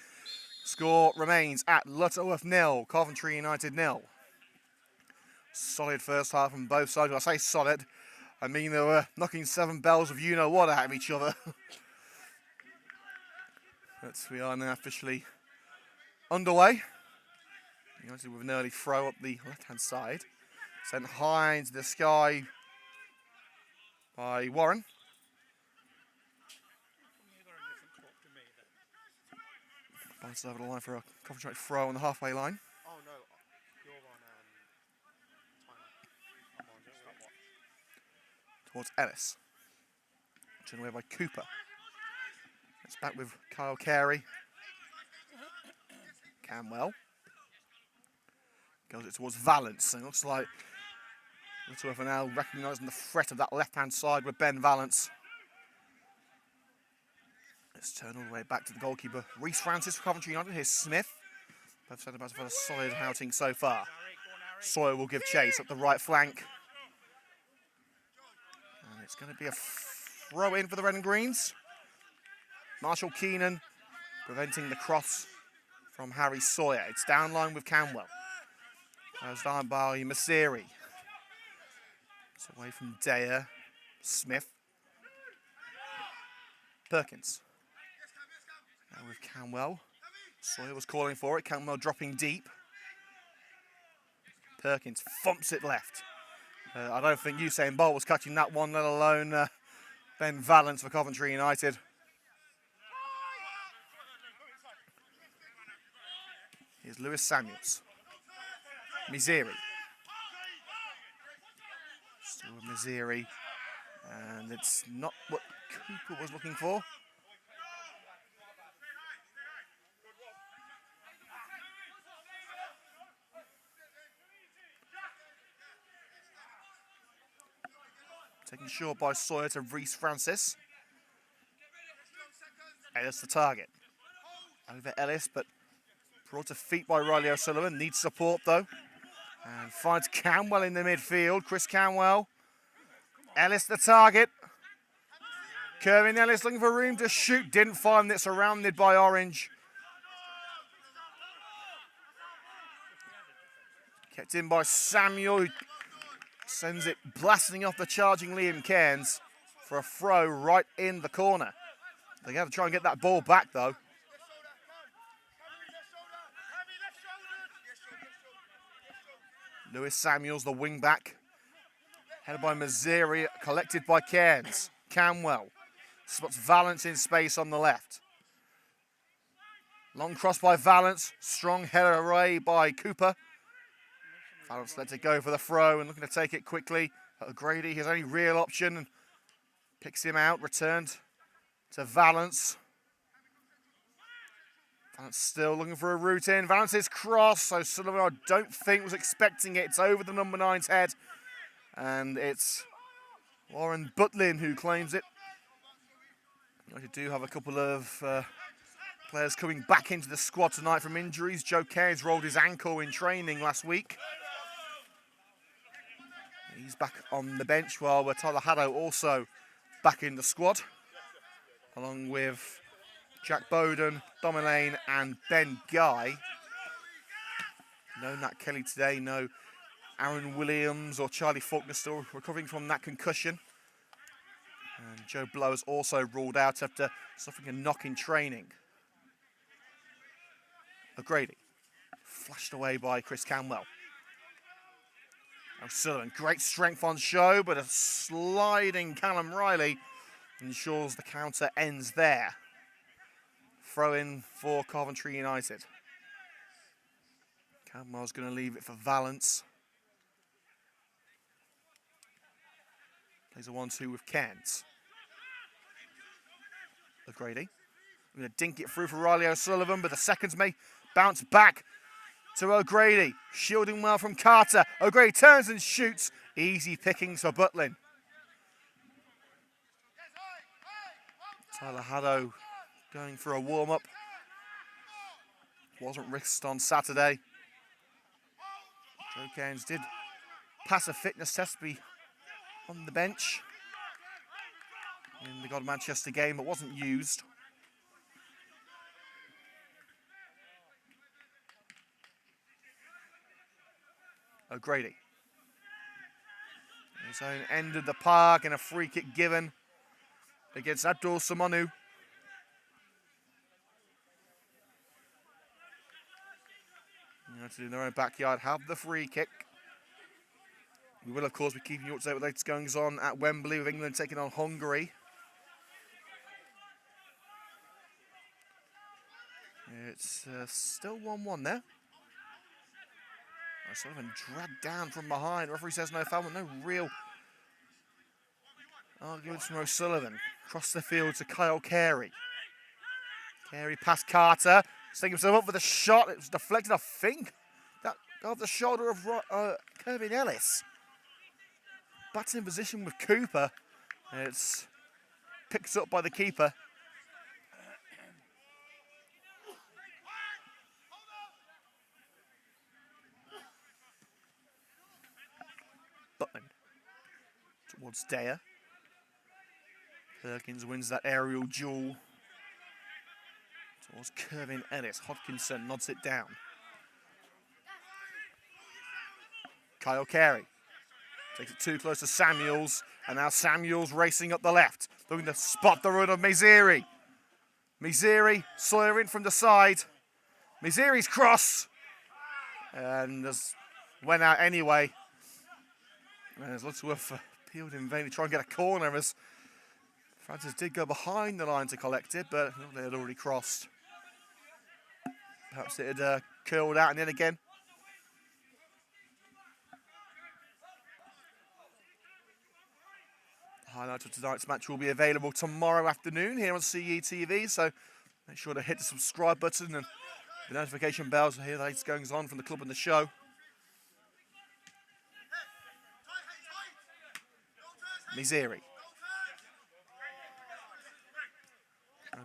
Score remains at Lutterworth 0, Coventry United 0. Solid first half from both sides. When I say solid, I mean they were knocking 7 bells of you-know-what out of each other. But we are now officially underway. United with an early throw up the left-hand side. Sent high into the sky by Warren. Bounces over the line for a Coventry throw on the halfway line. Oh no, you're on timer. I'm on stopwatch. Towards Ellis. Turned away by Cooper. It's back with Kyle Carey. Camwell. Goes it towards Valence. And it looks like Lutterworth are now recognising the threat of that left-hand side with Ben Valence. Let's turn all the way back to the goalkeeper. Reece Francis for Coventry United. Here's Smith. Both centre-backs have had a solid outing so far. Sawyer will give chase up the right flank. And it's going to be a throw in for the Red and Greens. Marshall Keenan preventing the cross from Harry Sawyer. It's down line with Camwell. Goes down by Masiri. It's away from Dyer. Smith. Perkins. Now with Camwell. Sawyer was calling for it. Camwell dropping deep. Perkins thumps it left. I don't think Usain Bolt was catching that one, let alone Ben Valence for Coventry United. Here's Lewis Samuels. Mizeri. Still with Mizeri. And it's not what Cooper was looking for. Taken short by Sawyer to Reece Francis. Ellis the target. Over Ellis, but brought to feet by Riley O'Sullivan. Needs support though. And finds Camwell in the midfield. Chris Camwell. Ellis the target. Kervin Ellis looking for room to shoot. Didn't find it. Surrounded by orange. Kept in by Samuel, who sends it blasting off the charging Liam Cairns for a throw right in the corner. They have to try and get that ball back though. Lewis Samuels, the wing back. Headed by Maziri, collected by Cairns. Camwell spots Valence in space on the left. Long cross by Valence. Strong header away by Cooper. Valence lets it go for the throw and looking to take it quickly. O'Grady, his only real option, and picks him out. Returned to Valence. Valence still looking for a route in. Valence's cross, so Sullivan I don't think was expecting it. It's over the number 9's head. And it's Warren Butlin who claims it. You do have a couple of players coming back into the squad tonight from injuries. Joe Cairns rolled his ankle in training last week. He's back on the bench while Tyler Haddo also back in the squad. Along with Jack Bowden, Dominane and Ben Guy. No Nat Kelly today, no Aaron Williams or Charlie Faulkner still recovering from that concussion. And Joe Blower's also ruled out after suffering a knock in training. O'Grady, flashed away by Chris Camwell. O'Sullivan, great strength on show, but a sliding Callum Riley ensures the counter ends there. Throw in for Coventry United. Cadwell's going to leave it for Valence. Plays a 1-2 with Cant. O'Grady. Going to dink it through for Riley O'Sullivan, but the seconds may bounce back to O'Grady. Shielding well from Carter. O'Grady turns and shoots. Easy pickings for Butlin. Tyler Haddo going for a warm-up. Wasn't risked on Saturday. Joe Cairns did pass a fitness test, be on the bench in the God Manchester game, but wasn't used. O'Grady. His own end of the park and a free kick given against Abdul Samanu. United in their own backyard have the free kick. We will, of course, be keeping you up to date with latest goings on at Wembley with England taking on Hungary. It's still 1-1 there. O'Sullivan dragged down from behind. Referee says no foul, but no real arguments from O'Sullivan. Across the field to Kyle Carey. Carey past Carter. Setting himself up for the shot. It was deflected, I think. That off the shoulder of Kervin Ellis. Bats in position with Cooper. It's picked up by the keeper. Button towards Daya. Perkins wins that aerial duel. Towards Kervin Ellis. Hodkinson nods it down. Kyle Carey takes it too close to Samuels. And now Samuels racing up the left. Looking to spot the run of Miziri. Miziri, Sawyer in from the side. Miziri's cross. And went out anyway. And as Lutterworth appealed in vain to try and get a corner as Francis did go behind the line to collect it, but they had already crossed. Perhaps it had curled out and in again. The highlight of tonight's match will be available tomorrow afternoon here on CUTV, so make sure to hit the subscribe button and the notification bells to hear the latest goings on from the club and the show. Miziri.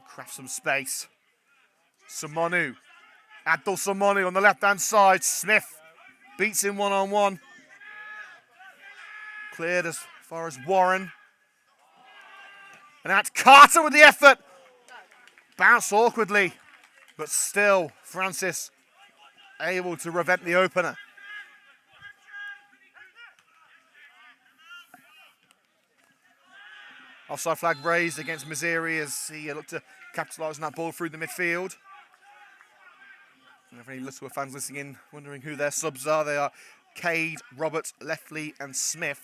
Craft some space. Samonu. Abdul Samonu on the left-hand side. Smith beats him one-on-one. Cleared as far as Warren. And that's Carter with the effort. Bounced awkwardly, but still Francis able to prevent the opener. Offside flag raised against Miziri as he looked to capitalise on that ball through the midfield. And if any Lutterworth fans listening in wondering who their subs are, they are Cade, Roberts, Lefley and Smith.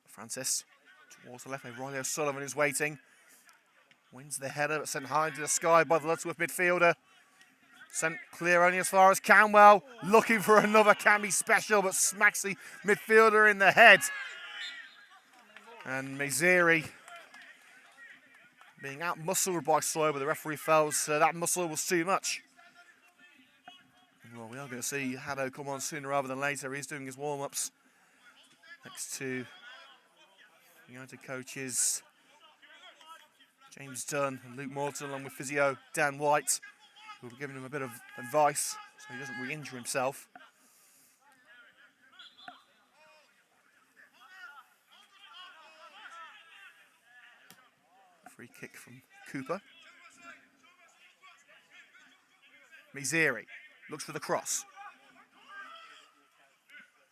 Francis towards the left, Riley O'Sullivan is waiting. Wins the header, but sent high into the sky by the Lutterworth midfielder. Sent clear only as far as Canwell. Looking for another Camby special, but smacks the midfielder in the head. And Miziri being out-muscled by Sawyer, but the referee felt that muscle was too much. Well, we are going to see Haddo come on sooner rather than later. He's doing his warm-ups next to United coaches James Dunn and Luke Morton, along with physio Dan White, who will be giving him a bit of advice so he doesn't re-injure himself. Free kick from Cooper. Miziri looks for the cross.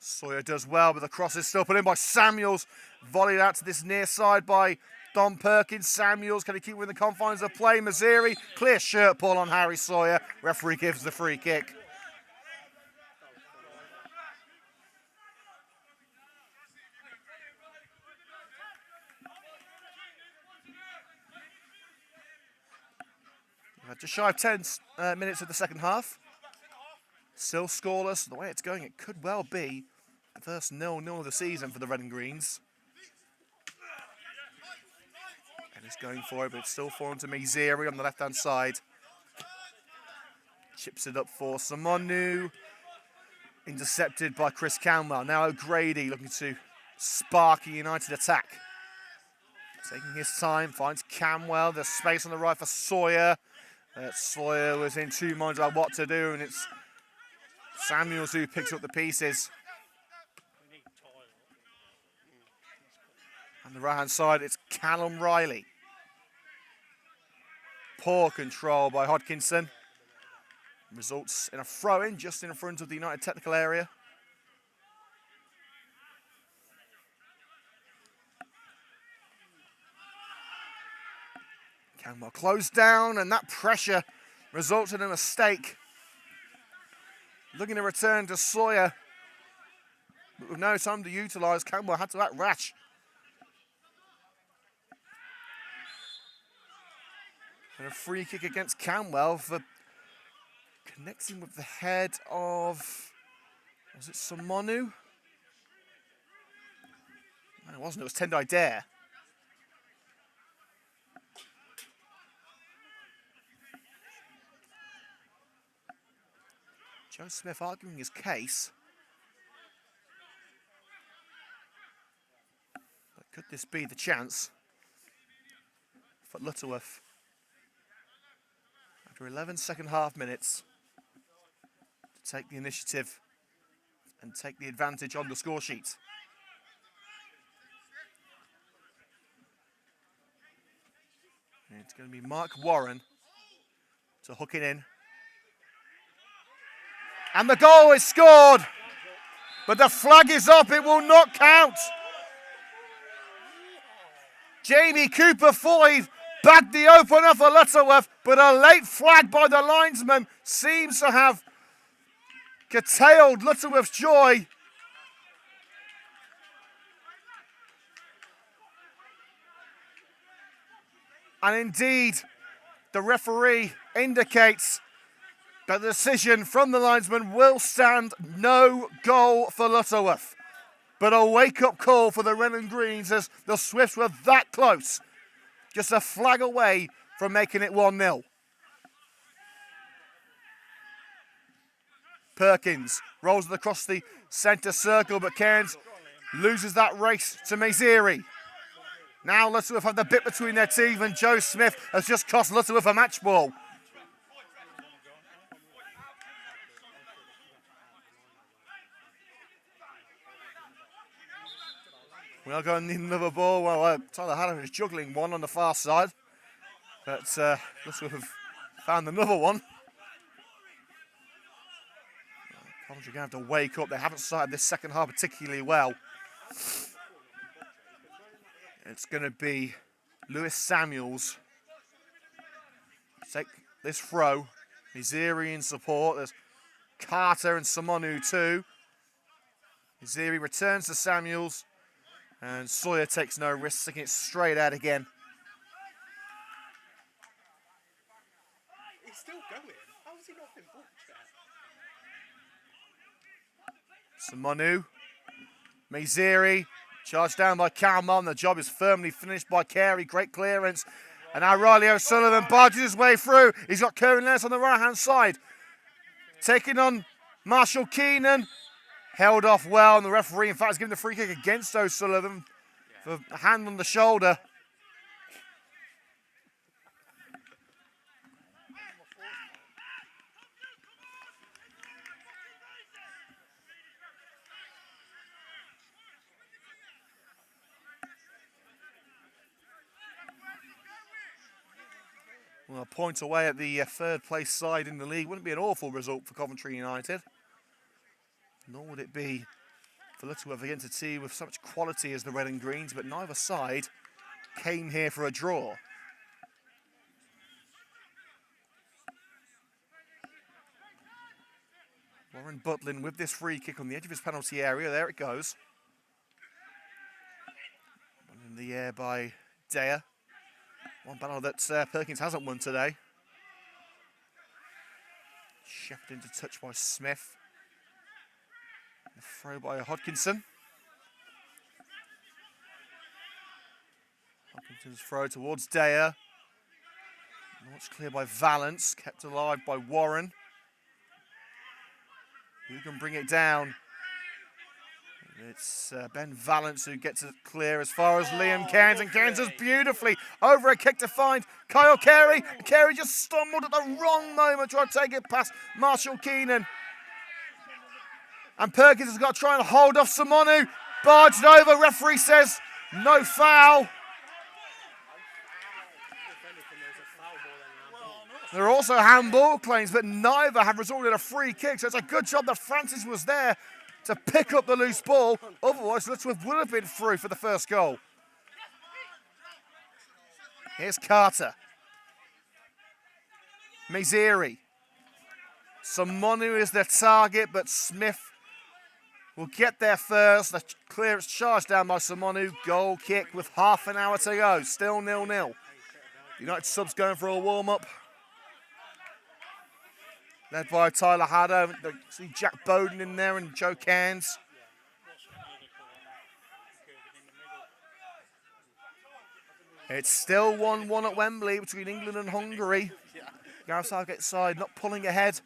Sawyer does well, but the cross is still put in by Samuels. Volleyed out to this near side by Don Perkins. Samuels, can he keep within the confines of play? Maziri, clear shirt pull on Harry Sawyer. Referee gives the free kick. Just shy of 10 minutes of the second half. Still scoreless. The way it's going, it could well be the first 0-0 of the season for the Red and Greens. And it's going for it, but it's still falling to Miziri on the left-hand side. Chips it up for Simonu. Intercepted by Chris Camwell. Now O'Grady looking to spark a United attack. Taking his time, finds Camwell. There's space on the right for Sawyer. Sawyer was in two minds about what to do, and it's Samuels who picks up the pieces. On the right-hand side, it's Callum Riley. Poor control by Hodkinson. Results in a throw-in just in front of the United technical area. Camwell closed down, and that pressure results in a mistake. Looking to return to Sawyer, but with no time to utilise, Camwell had to act rash. And a free kick against Camwell for connecting with the head of, was it Simonu? No, it wasn't, it was Tendai Dare. Joe Smith arguing his case. But could this be the chance for Lutterworth? After 11 second half minutes to take the initiative and take the advantage on the score sheet. And it's going to be Mark Warren to hook it in. And the goal is scored, but the flag is up, it will not count. Jamie Cooper-Foyd bagged the opener for Lutterworth, but a late flag by the linesman seems to have curtailed Lutterworth's joy. And indeed, the referee indicates that the decision from the linesman will stand. No goal for Lutterworth. But a wake-up call for the Red and Greens as the Swifts were that close. Just a flag away from making it 1-0. Perkins rolls it across the centre circle, but Cant loses that race to Meziri. Now Lutterworth have the bit between their teeth, and Joe Smith has just cost Lutterworth a match ball. We are going to need another ball. Well, Tyler Haddon is juggling one on the far side. But Lutterworth have found another one. Coventry are going to have to wake up. They haven't started this second half particularly well. It's going to be Lewis Samuels take this throw. Miziri in support. There's Carter and Simonu too. Miziri returns to Samuels. And Sawyer takes no risk, sticking it straight out again. He's still going. How has he not been booked yet? Simonu. Miziri. Charged down by Calmon. The job is firmly finished by Carey. Great clearance. And now Riley O'Sullivan barges his way through. He's got Kieran Lennis on the right-hand side. Taking on Marshall Keenan. Held off well, and the referee, in fact, has given the free kick against O'Sullivan for a hand on the shoulder. Well, a point away at the third place side in the league wouldn't be an awful result for Coventry United. Nor would it be for Lutterworth against a team with so much quality as the red and greens, but neither side came here for a draw. Warren Butlin with this free kick on the edge of his penalty area. There it goes. One in the air by Dyer. One battle that Perkins hasn't won today. Shepherded into touch by Smith. A throw by Hodkinson. Hodkinson's throw towards Dyer. Launched clear by Valance. Kept alive by Warren. Who can bring it down? It's Ben Valance who gets it clear as far as Liam Cant, and Cant does beautifully over a kick to find Kyle Carey. Carey just stumbled at the wrong moment, trying to take it past Marshall Keenan. And Perkins has got to try and hold off Simonu. Barged over, referee says no foul. There are also handball claims, but neither have resulted in a free kick, so it's a good job that Francis was there to pick up the loose ball. Otherwise, Lutterworth would have been through for the first goal. Here's Carter. Miziri. Simonu is their target, but Smith will get there first. The clearance charged down by Simonu. Goal kick with half an hour to go. Still 0-0. United subs going for a warm-up. Led by Tyler Haddo. See Jack Bowden in there and Joe Cairns. It's still 1-1 at Wembley between England and Hungary. Gareth Southgate's side not pulling ahead.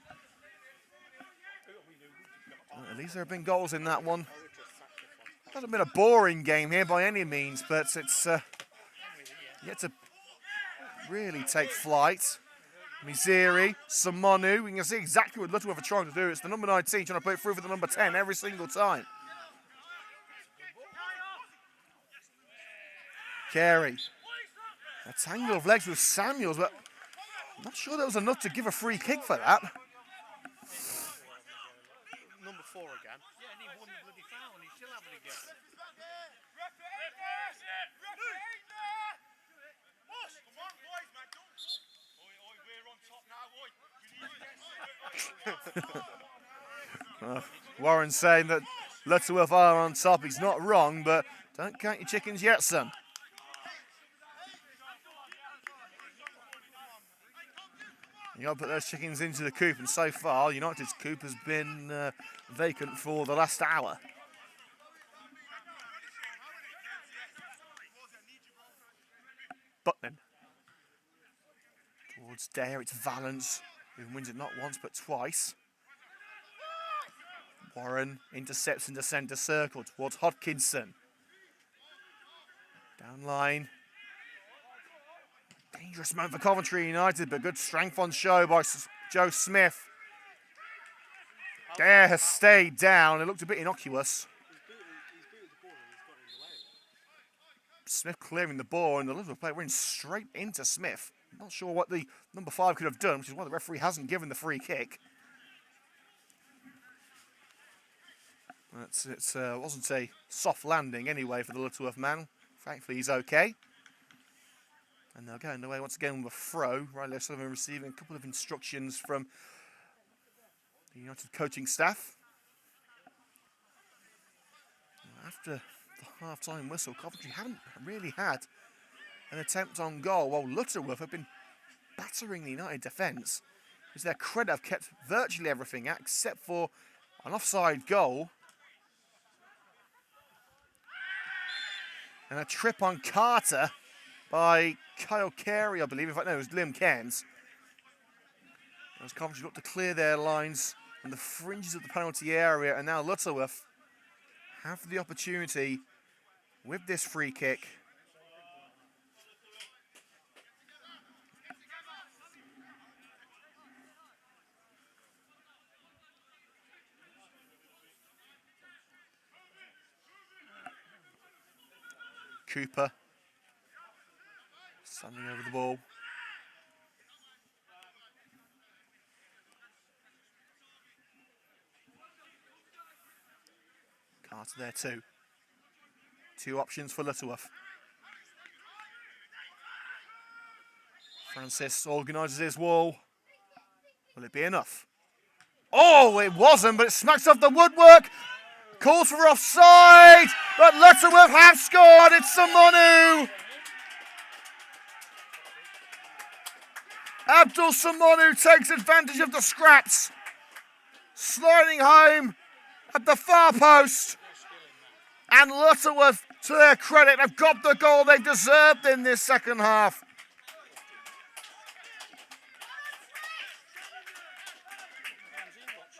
At least there have been goals in that one. It hasn't been a boring game here by any means, but it's yet to really take flight. Miziri, Simonu, we can see exactly what Lutterworth are trying to do. It's the number 19 trying to put it through for the number 10 every single time. Carey. A tangle of legs with Samuels, but I'm not sure that was enough to give a free kick for that. Number 4 again. Yeah, and he won the bloody foul and he's still having a go. Warren saying that Lutterworth are on top. He's not wrong, but don't count your chickens yet, son. You got to put those chickens into the coop, and so far, United's coop has been vacant for the last hour. Butlin. Towards Dare, it's Valance, who wins it not once but twice. Warren intercepts into centre circle towards Hodkinson. Down line. Dangerous moment for Coventry United, but good strength on show by Joe Smith. Dare has stayed down. It looked a bit innocuous. Smith clearing the ball, and the Liverpool player went straight into Smith. Not sure what the number 5 could have done, which is why the referee hasn't given the free kick. It wasn't a soft landing anyway for the Lutterworth man. Thankfully, he's okay. And they'll go underway once again with a throw. Riley O'Sullivan receiving a couple of instructions from the United coaching staff. After the half-time whistle, Coventry haven't really had an attempt on goal, while Lutterworth have been battering the United defence. To their credit, have kept virtually everything out except for an offside goal. And a trip on Carter by Kyle Carey, I believe. In fact, no, it was Liam Cairns. As Coventry look to clear their lines on the fringes of the penalty area, and now Lutterworth have the opportunity with this free kick. Cooper standing over the ball. Carter there too. 2 options for Lutterworth. Francis organises his wall. Will it be enough? Oh, it wasn't, but it smacks off the woodwork. Calls for offside, but Lutterworth have scored. It's Samonu. Abdul Samonu takes advantage of the scraps, sliding home at the far post. And Lutterworth, to their credit, have got the goal they deserved in this second half.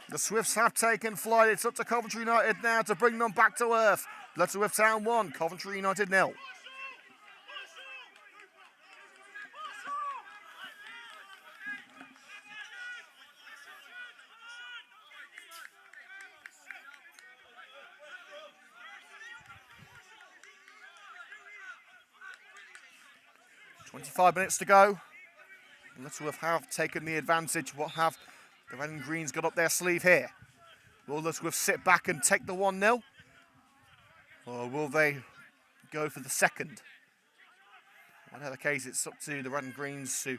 The Swifts have taken flight. It's up to Coventry United now to bring them back to earth. Lutterworth Town 1, Coventry United 0. .25 minutes to go. Lutterworth have taken the advantage. What have the Red and Greens got up their sleeve here? Will Lutterworth sit back and take the 1-0? Or will they go for the second? Whatever the case, it's up to the Red and Greens to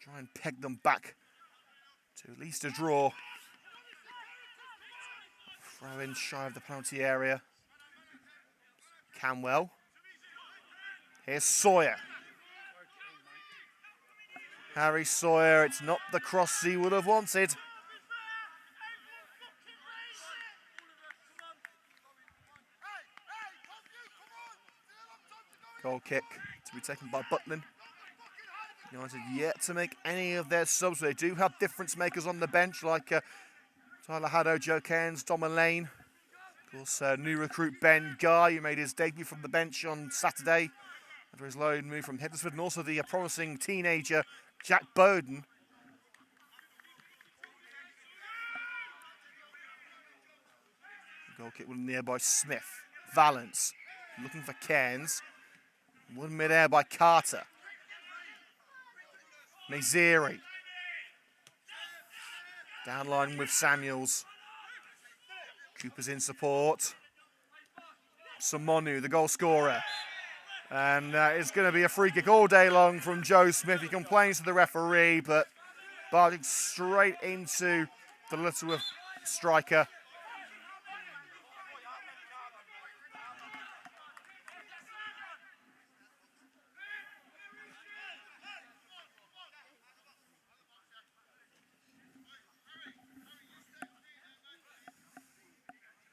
try and peg them back to at least a draw. Throw in shy of the penalty area. Camwell. Here's Sawyer. Harry Sawyer, it's not the cross he would have wanted. Goal kick to be taken by Butlin. United yet to make any of their subs. They do have difference makers on the bench like Tyler Haddo, Joe Cairns, Dom Lane. Of course, new recruit Ben Guy, who made his debut from the bench on Saturday after his loan move from Huddersfield, and also the promising teenager Jack Bowden. Goal kick in the air by Smith. Valance looking for Cairns. One mid-air by Carter. Naziri. Downline with Samuels. Cooper's in support. Samonu, the goal scorer. And it's going to be a free kick all day long from Joe Smith. He complains to the referee, but barging straight into the Lutterworth striker.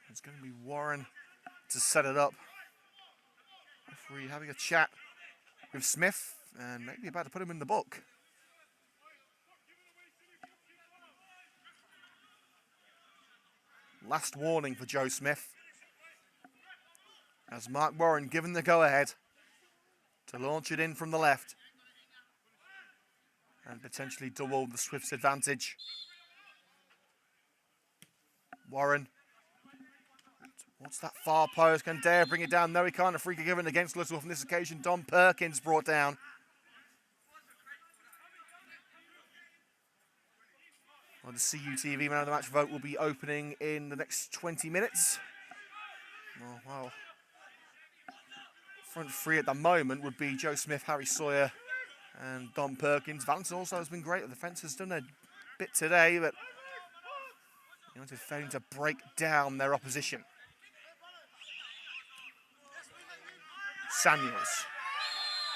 It's going to be Warren to set it up. Referee having a chat with Smith and maybe about to put him in the book. Last warning for Joe Smith, as Mark Warren given the go-ahead to launch it in from the left and potentially double the Swifts' advantage. Warren, what's that far post? Can Dare bring it down? No, he can't. A free kick given against Lutterworth on this occasion. Don Perkins brought down. Well, the CUTV Man of the Match vote will be opening in the next 20 minutes. Oh, well, front three at the moment would be Joe Smith, Harry Sawyer and Don Perkins. Valance also has been great. The defence has done a bit today, but United failing to break down their opposition. Samuels.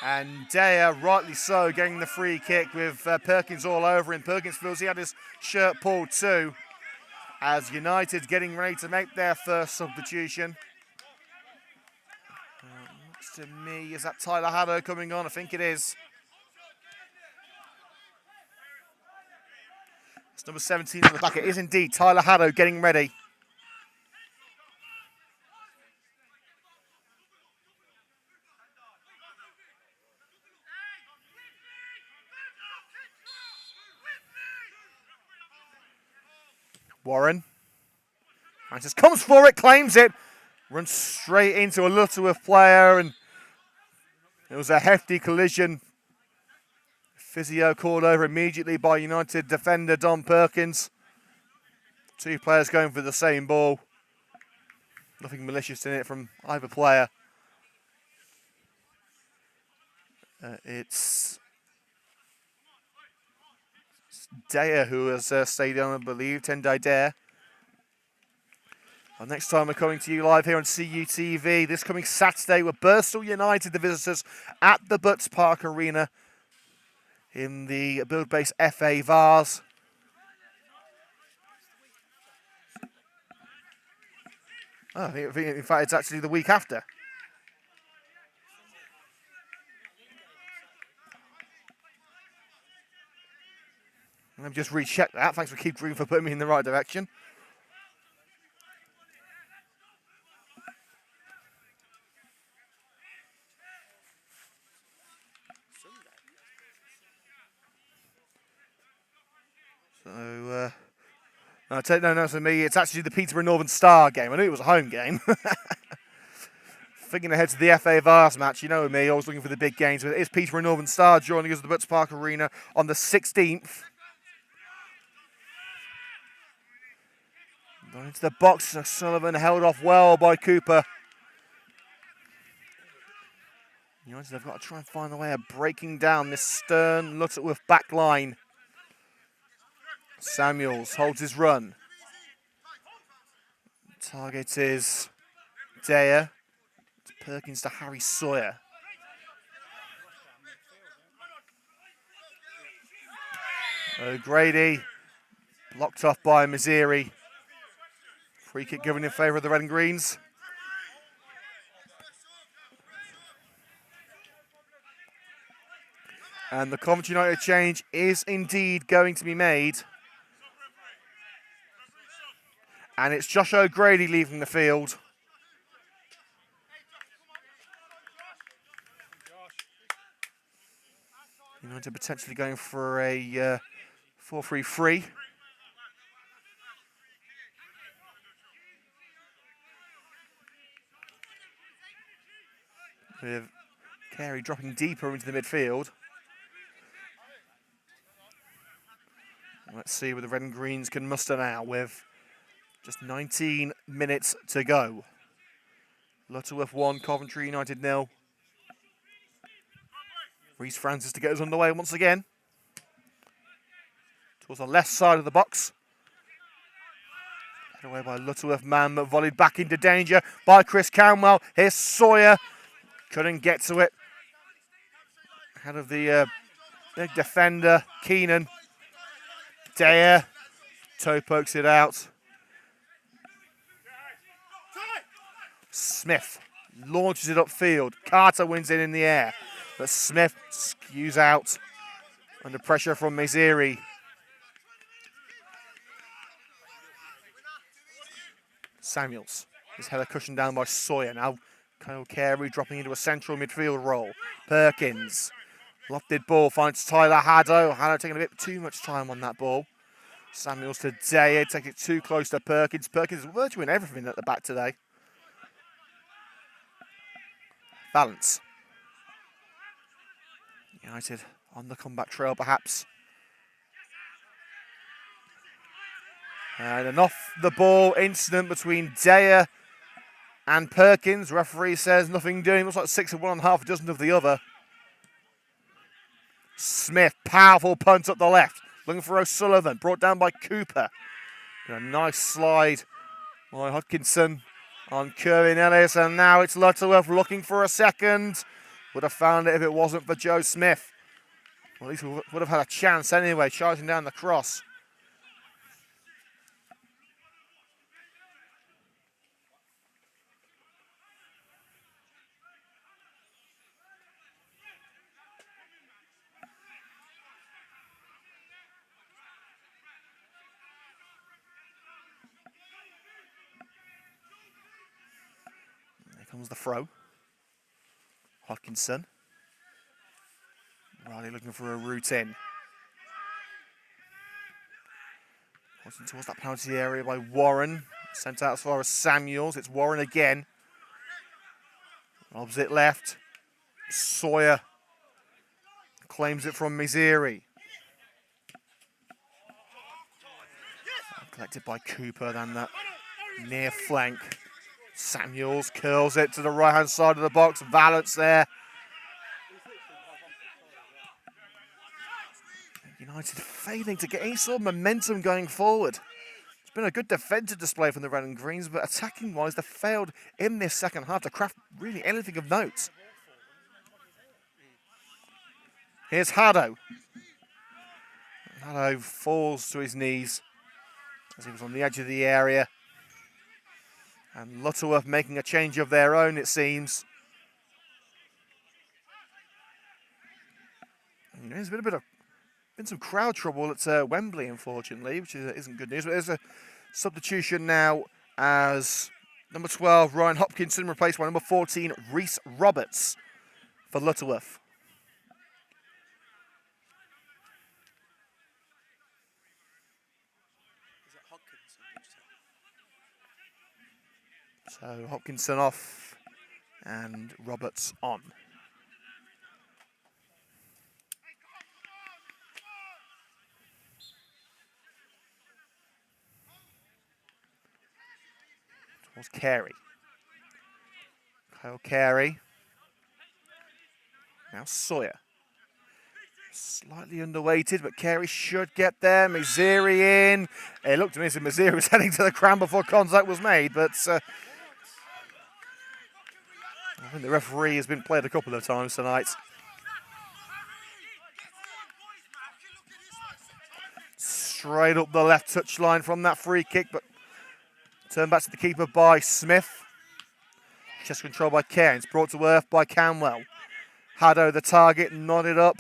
And Dare, rightly so, getting the free kick with Perkins all over him. Perkins feels he had his shirt pulled too, as United getting ready to make their first substitution. Looks to me, is that Tyler Haddo coming on? I think it is. It's number 17 on the back. It is indeed Tyler Haddo getting ready. Warren. Francis comes for it, claims it, runs straight into a Lutterworth player, and it was a hefty collision. Physio called over immediately by United defender Don Perkins. Two players going for the same ball. Nothing malicious in it from either player. It's Daya who has stayed on, I believe. Tendai Dare. Next time we're coming to you live here on CUTV this coming Saturday with Bristol United, the visitors, at the Butts Park Arena in the Build Base FA Vars. Oh, I think in fact it's actually the week after. Let me just recheck that. Thanks for Keith Green for putting me in the right direction. So, no, for me, it's actually the Peterborough Northern Star game. I knew it was a home game. Thinking ahead to the FA Vars match, you know me, always looking for the big games. But it is Peterborough Northern Star joining us at the Butts Park Arena on the 16th. Going into the box, Sullivan held off well by Cooper. United have got to try and find a way of breaking down this stern Lutterworth back line. Samuels holds his run. Target is Daya. It's Perkins to Harry Sawyer. O'Grady blocked off by Missouri. Free kick given in favour of the red and greens. And the Coventry United change is indeed going to be made. And it's Josh O'Grady leaving the field. United potentially going for a 4-3-3. With Carey dropping deeper into the midfield. Let's see what the red and greens can muster now with just 19 minutes to go. Lutterworth 1, Coventry United 0. Reece Francis to get us underway once again. Towards the left side of the box. Head away by Lutterworth man, but volleyed back into danger by Chris Camwell. Here's Sawyer. Couldn't get to it. Ahead of the big defender, Keenan. Dare. Toe pokes it out. Smith launches it upfield. Carter wins it in the air. But Smith skews out under pressure from Missouri. Samuels. His header cushioned down by Sawyer. Now Kyle Carey dropping into a central midfield role. Perkins. Lofted ball finds Tyler Haddo. Haddo taking a bit too much time on that ball. Samuels to Daya. Take it too close to Perkins. Perkins is virtually everything at the back today. Balance. United on the comeback trail, perhaps. And an off the ball incident between Daya and Perkins. Referee says nothing doing. Looks like 6 of one and half a dozen of the other. Smith, powerful punt up the left. Looking for O'Sullivan. Brought down by Cooper. And a nice slide by Hodkinson on Kerwin Ellis. And now it's Lutterworth looking for a second. Would have found it if it wasn't for Joe Smith. Well, at least we would have had a chance anyway, charging down the cross. Here comes the throw. Hodkinson. Riley looking for a route in. Crossing towards that penalty area by Warren. Sent out as far as Samuels. It's Warren again. Lobs it left. Sawyer claims it from Missouri. Collected by Cooper, then that near flank. Samuels curls it to the right-hand side of the box. Valance there. United failing to get any sort of momentum going forward. It's been a good defensive display from the Red and Greens, but attacking-wise, they failed in this second half to craft really anything of note. Here's Haddo. Haddo falls to his knees as he was on the edge of the area. And Lutterworth making a change of their own, it seems. And there's been some crowd trouble at Wembley, unfortunately, which isn't good news. But there's a substitution now as number 12, Ryan Hopkinson, replaced by number 14, Reese Roberts for Lutterworth. So Hopkinson off and Roberts on. Towards Carey. Kyle Carey. Now Sawyer. Slightly underweighted, but Carey should get there. Mizeri in. It looked to me as if Mizeri was heading to the crown before contact was made, but I think the referee has been played a couple of times tonight. Straight up the left touchline from that free kick, but turned back to the keeper by Smith. Chest control by Cant. Brought to earth by Camwell. Haddo the target, nodded up.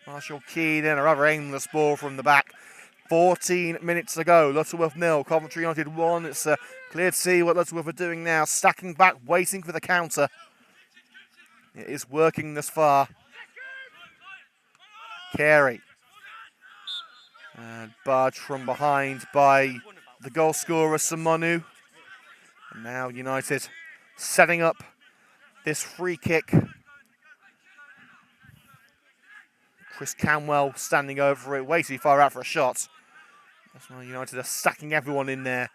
Marshall Keane in a rather aimless ball from the back. 14 minutes to go. Lutterworth 0, Coventry United 1. It's clear to see what Lutterworth are doing now. Stacking back, waiting for the counter. It is working this far. Carey. And barged from behind by the goal scorer, Simonu. And now United setting up this free kick. Chris Camwell standing over it, way too far out for a shot. That's why United are stacking everyone in there.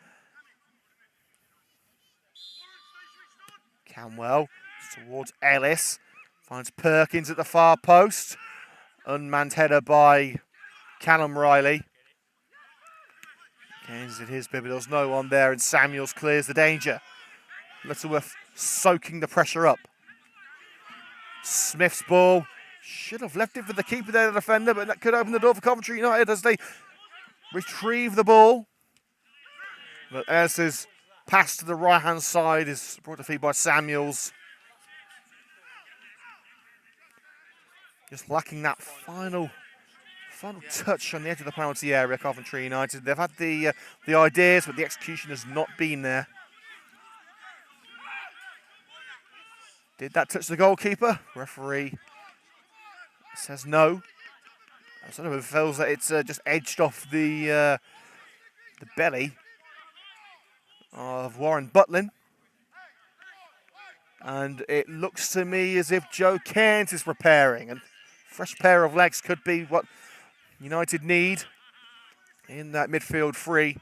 Camwell towards Ellis. Finds Perkins at the far post. Unmanned header by Callum Riley. Gains it his bit, but there's no one there, and Samuels clears the danger. Lutterworth soaking the pressure up. Smith's ball. Should have left it for the keeper there, the defender, but that could open the door for Coventry United as they retrieve the ball. But Ellis's pass to the right-hand side is brought to feed by Samuels. Just lacking that final touch on the edge of the penalty area, Coventry United. They've had the ideas, but the execution has not been there. Did that touch the goalkeeper? Referee says no. I don't know if it feels that it's just edged off the belly of Warren Butlin. And it looks to me as if Joe Cant is preparing. And fresh pair of legs could be what United need in that midfield free.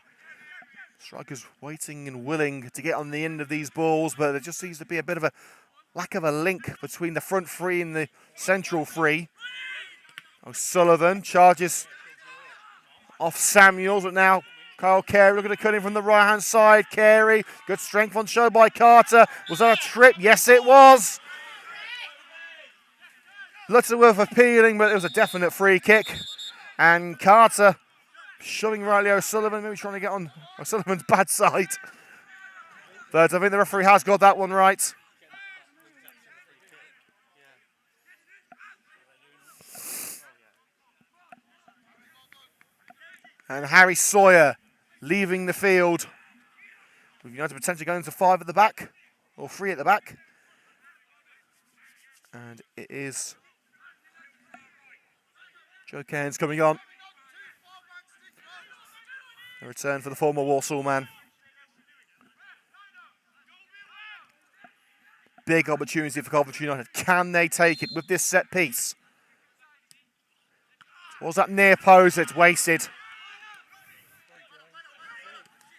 Strikers waiting and willing to get on the end of these balls, but there just seems to be a bit of a lack of a link between the front free and the central free. O'Sullivan charges off Samuels, but now Kyle Carey looking to cut in from the right-hand side. Carey, good strength on show by Carter. Was that a trip? Yes, it was. Lutterworth appealing, but it was a definite free kick. And Carter shoving Riley O'Sullivan, maybe trying to get on O'Sullivan's bad side. But I think the referee has got that one right. And Harry Sawyer leaving the field. With United potentially going to 5 at the back, or 3 at the back. And it is Joe Cairns coming on. A return for the former Walsall man. Big opportunity for Coventry United. Can they take it with this set piece? Was that near post? It's wasted.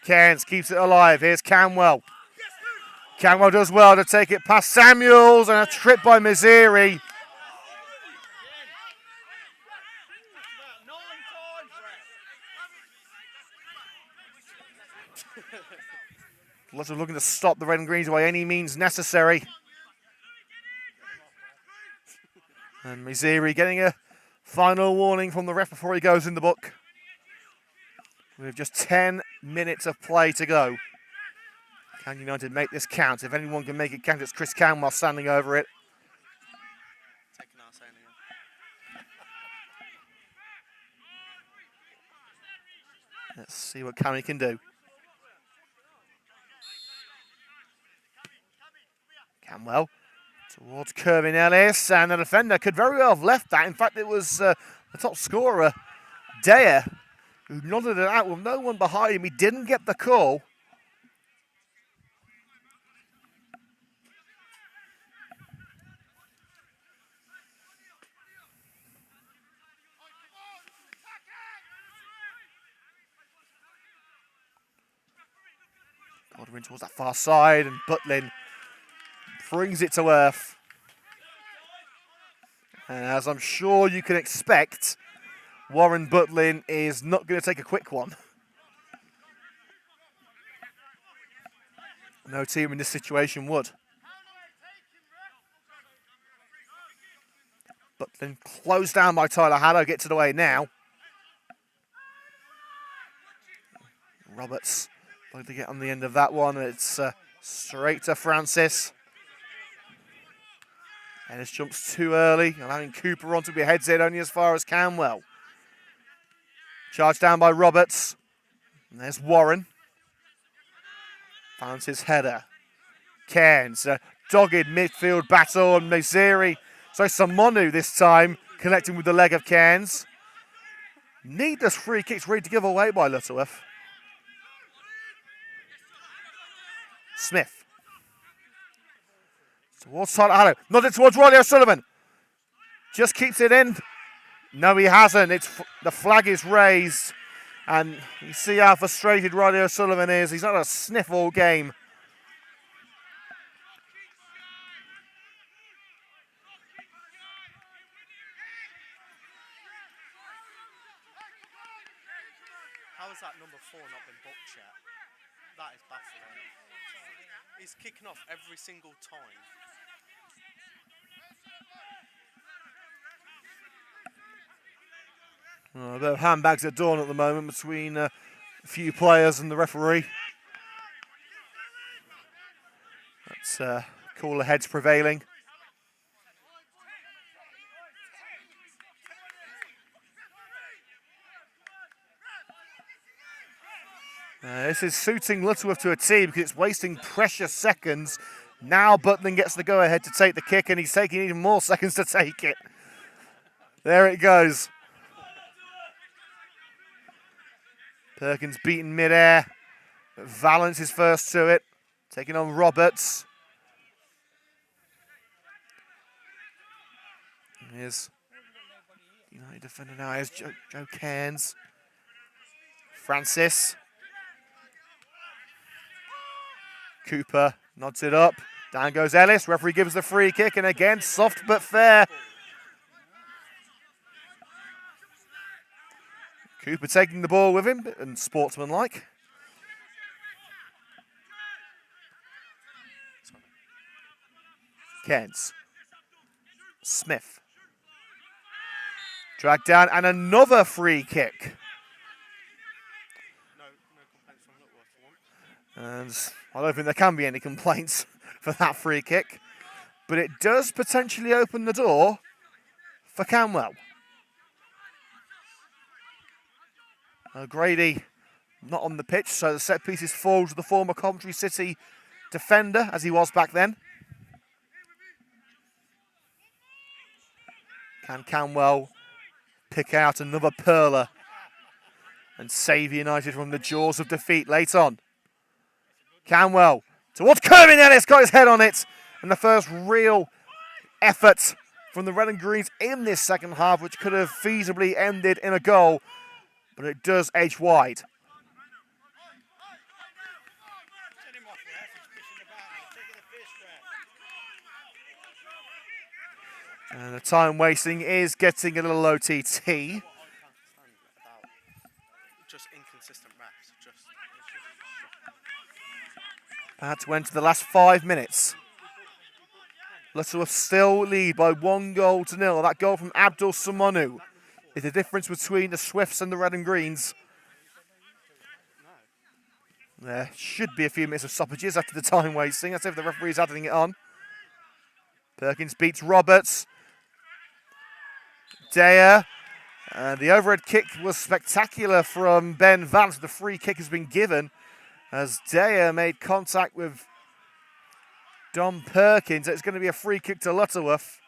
Cairns keeps it alive. Here's Camwell. Camwell does well to take it past Samuels, and a trip by Missouri. About 9 times, ref. Lots of looking to stop the Red and Greens by any means necessary. And Missouri getting a final warning from the ref before he goes in the book. With just 10 minutes of play to go. Can United make this count? If anyone can make it count, it's Chris Camwell standing over it. Taking our saying again. Let's see what Cammy can do. Camwell towards Kervin Ellis, and the defender could very well have left that. In fact, it was the top scorer, Dare, who nodded it out with no one behind him. He didn't get the call. Godwin towards that far side, and Butlin brings it to earth. And as I'm sure you can expect, Warren Butlin is not going to take a quick one. No team in this situation would. Butlin closed down by Tyler Haddow, gets it away now. Roberts like to get on the end of that one. It's straight to Francis. Ennis jumps too early, allowing Cooper on to be heads in only as far as Camwell. Charged down by Roberts. And there's Warren. Finds his header. Cairns, a dogged midfield battle, and Missouri. So Samonu this time connecting with the leg of Cairns. Needless free kicks ready to give away by Lutterworth. Smith. Towards Tyler Haddow. Nodded towards Riley O'Sullivan. Just keeps it in. No, he hasn't. The flag is raised. And you see how frustrated Riley O'Sullivan is. He's not a sniff all game. How has that number 4 not been booked yet? That is baffling. He's kicking off every single time. A bit of handbags at dawn at the moment between a few players and the referee. That's cooler heads prevailing. This is suiting Lutterworth to a T because it's wasting precious seconds. Now Butlin gets the go-ahead to take the kick, and he's taking even more seconds to take it. There it goes. Perkins beaten mid-air. Valance is first to it, taking on Roberts. Here's United defender now. Here's Joe Cairns. Francis. Cooper nods it up. Down goes Ellis. Referee gives the free kick, and again, soft but fair. Cooper taking the ball with him, and sportsmanlike. Cairns. Smith. Dragged down, and another free kick. No complaints from Lutterworth for once. And I don't think there can be any complaints for that free kick. But it does potentially open the door for Camwell. Grady not on the pitch, so the set piece is forward to the former Coventry City defender, as he was back then. Can Camwell pick out another pearler and save United from the jaws of defeat late on? Camwell towards Kervin Ellis, got his head on it, and the first real effort from the Red and Greens in this second half, which could have feasibly ended in a goal, but it does edge wide. And the time wasting is getting a little OTT. I can't stand about just inconsistent refs. About to enter the last 5 minutes. Lutterworth still lead by 1-0. That goal from Abdul Samanu is the difference between the Swifts and the Red and Greens. There should be a few minutes of stoppages after the time wasting. Let's see if the referee's adding it on. Perkins beats Roberts. Dyer. And the overhead kick was spectacular from Ben Vance. The free kick has been given as Dyer made contact with Dom Perkins. It's going to be a free kick to Lutterworth.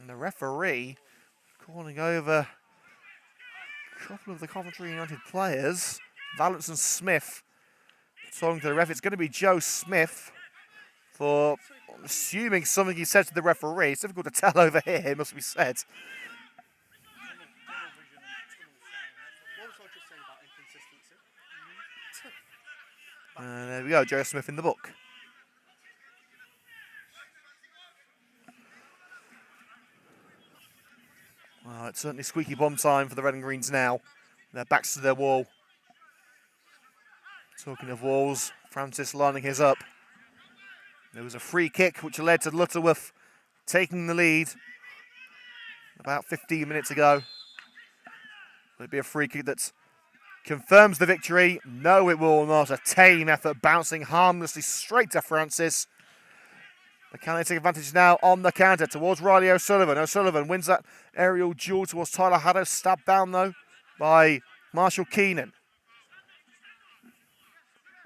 And the referee calling over a couple of the Coventry United players, Valance and Smith, talking to the ref. It's going to be Joe Smith for, I'm assuming, something he said to the referee. It's difficult to tell over here, it must be said. What was I just saying about inconsistency? And there we go, Joe Smith in the book. Well, it's certainly squeaky bomb time for the Red and Greens now. Their backs to their wall. Talking of walls, Francis lining his up. There was a free kick which led to Lutterworth taking the lead about 15 minutes ago. Will it be a free kick that confirms the victory? No, it will not. A tame effort bouncing harmlessly straight to Francis. But can they take advantage now on the counter towards Riley O'Sullivan? O'Sullivan wins that aerial duel towards Tyler Haddow. Stabbed down, though, by Marshall Keenan.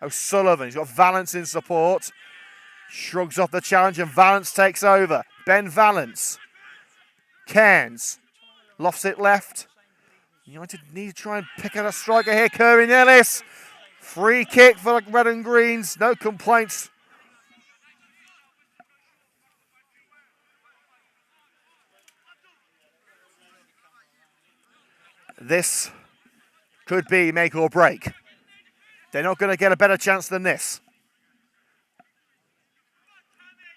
O'Sullivan, he's got Valance in support. Shrugs off the challenge and Valance takes over. Ben Valance. Cairns lofts it left. United need to try and pick out a striker here. Curran Ellis. Free kick for the Red and Greens. No complaints. This could be make or break. They're not going to get a better chance than this.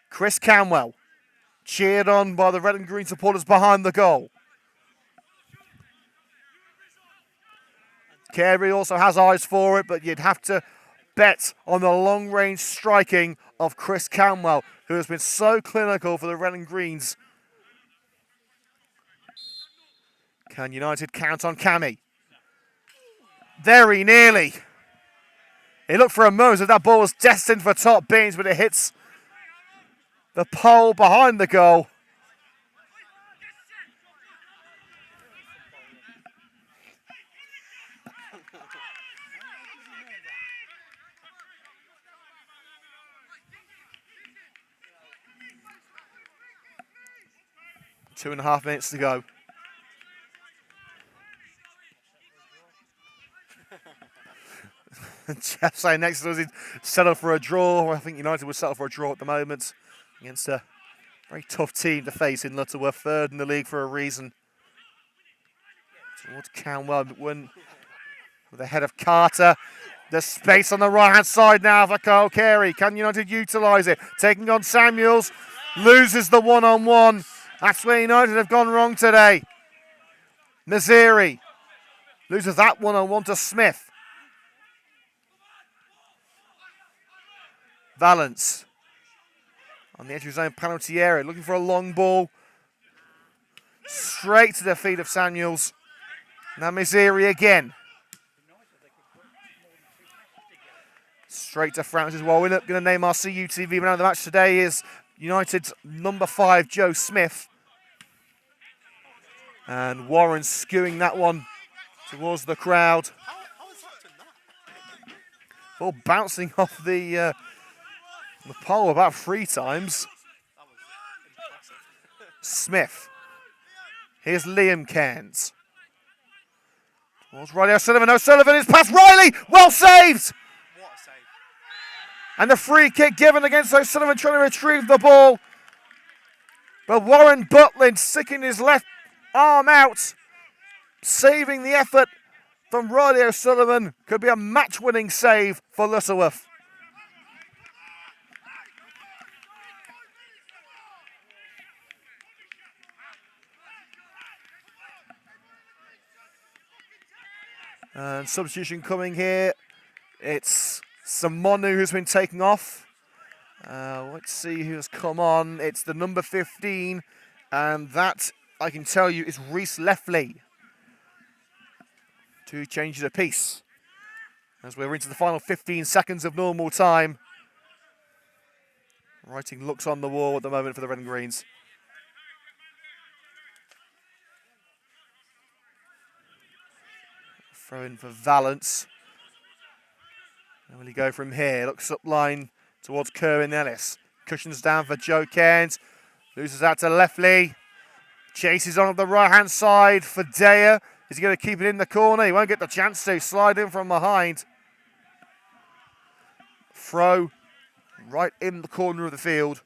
Chris Camwell, cheered on by the Red and Green supporters behind the goal. Carey also has eyes for it, but you'd have to bet on the long-range striking of Chris Camwell, who has been so clinical for the Red and Greens. Can United count on Cammy? Very nearly. It looked for a moment as if that ball was destined for top bins, but it hits the pole behind the goal. Two and a half minutes to go. Jeff saying next to us he'd settle for a draw. I think United would settle for a draw at the moment against a very tough team to face in Lutterworth, third in the league for a reason. Towards Camwell, win with the head of Carter. There's space on the right-hand side now for Kyle Carey. Can United utilise it? Taking on Samuels, loses the one-on-one. That's where United have gone wrong today. Naziri loses that one-on-one to Smith. Valance on the edge of his own penalty area, looking for a long ball. Straight to the feet of Samuels. Now Naziri again. Straight to Francis. Well, we're not going to name our CUTV man of the match today is United's number 5, Joe Smith. And Warren skewing that one towards the crowd. How is that done that? Ball bouncing off the pole about 3 times. That was impressive. Smith. Here's Liam Cairns. Towards Riley O'Sullivan. O'Sullivan is past Riley. Well saved. What a save. And the free kick given against O'Sullivan trying to retrieve the ball. But Warren Butlin sticking his left arm out saving the effort from Riley O'Sullivan. Could be a match-winning save for Lutterworth. And substitution coming here. It's Simonu who's been taken off. Let's see who's come on. It's the number 15. And that, I can tell you, is Reese Leffley. 2 changes apiece. As we're into the final 15 seconds of normal time. Writing looks on the wall at the moment for the Red and Greens. Throw in for Valance. Where will he go from here? Looks up line towards Kerwin Ellis. Cushions down for Joe Cant. Loses out to Leffley. Chases on the right-hand side for Daya. Is he going to keep it in the corner? He won't get the chance to. Slide in from behind. Throw right in the corner of the field.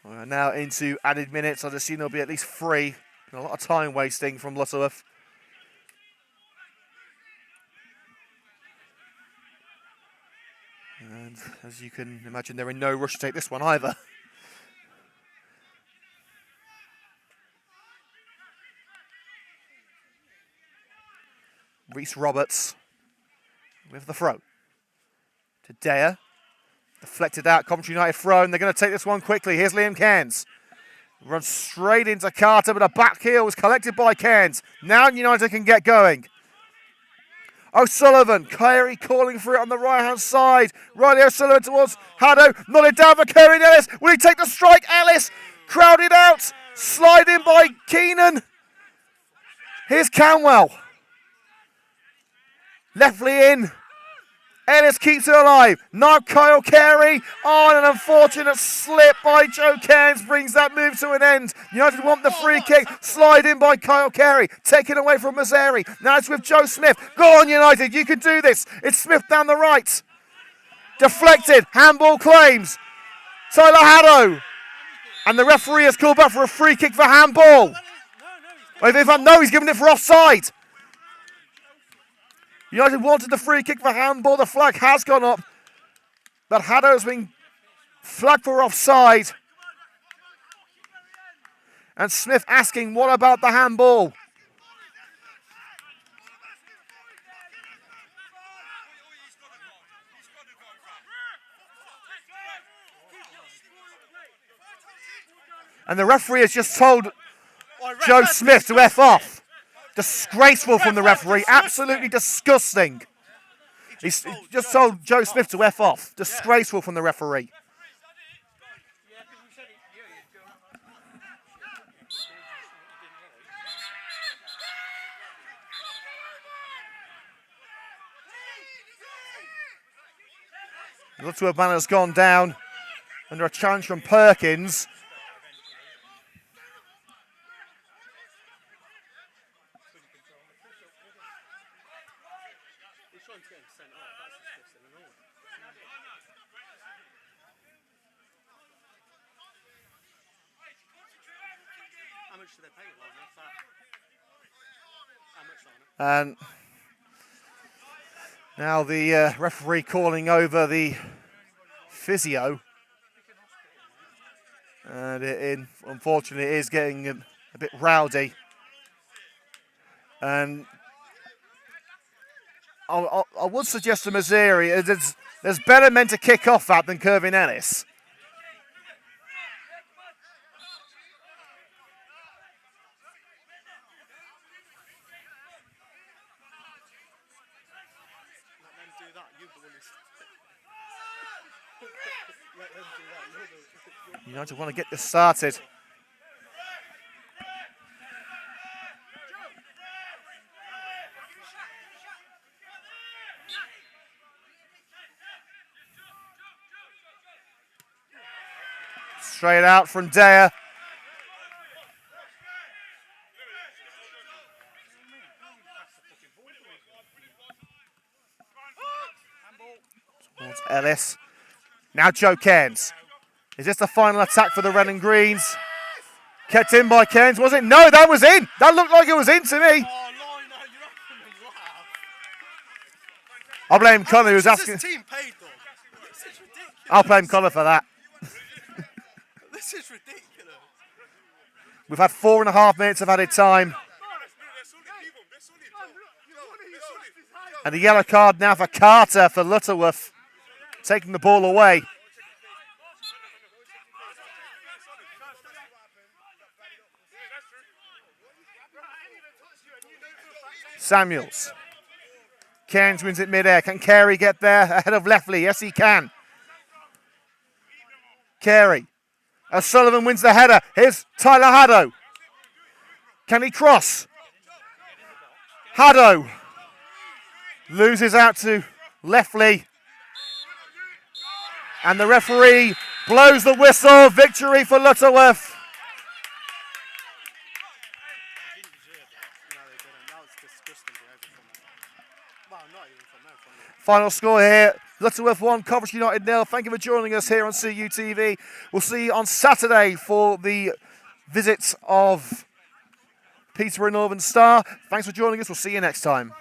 We're now into added minutes. I've just seen there'll be at least 3. A lot of time wasting from Lutterworth. And as you can imagine, they're in no rush to take this one either. Reese Roberts with the throw. To Daya. Deflected out, Coventry United throw, and they're going to take this one quickly. Here's Liam Cairns. Runs straight into Carter, but a back heel was collected by Cairns. Now United can get going. O'Sullivan, Carey calling for it on the right-hand side. Riley O'Sullivan towards Haddo. Nodded down for Kerwin Ellis. Will he take the strike? Ellis crowded out. Sliding by Keenan. Here's Canwell. Leffley in. Ellis keeps it alive. Now Kyle Carey on an unfortunate slip by Joe Cairns brings that move to an end. United want the free kick. Slide in by Kyle Carey. Taken away from Mazzeri. Now it's with Joe Smith. Go on United, you can do this. It's Smith down the right. Deflected. Handball claims. Tyler Haddo. And the referee has called back for a free kick for handball. No, he's given it for offside. United wanted the free kick for handball. The flag has gone up. But Haddo has been flagged for offside. And Smith asking, what about the handball? And the referee has just told Joe Smith to F off. Disgraceful from the referee. Absolutely disgusting. He's just told Joe Smith to F off. Disgraceful from the referee. The Lutterworth banner has gone down under a challenge from Perkins. And now the referee calling over the physio. And unfortunately it is getting a bit rowdy. And I would suggest to Mazzeri, there's better men to kick off at than Kerwin Ellis. United want to get this started. Straight out from Daya. Towards Ellis. Now Joe Cairns. Is this the final attack for the Red and Greens? Kept in by Cant, was it? No, that was in. That looked like it was in to me. Oh, Lionel, you're having a laugh. I blame Connor, who was How much asking. is this team paid, though? This is ridiculous. I'll blame Connor for that. This is ridiculous. We've had 4.5 minutes of added time. And the yellow card now for Carter for Lutterworth, taking the ball away. Samuels. Cairns wins it mid-air. Can Carey get there ahead of Leffley? Yes, he can. Carey. O'Sullivan wins the header. Here's Tyler Haddo. Can he cross? Haddo loses out to Leffley. And the referee blows the whistle. Victory for Lutterworth. Final score here, Lutterworth 1, Coventry United 0. Thank you for joining us here on CUTV. We'll see you on Saturday for the visit of Peterborough Northern Star. Thanks for joining us. We'll see you next time.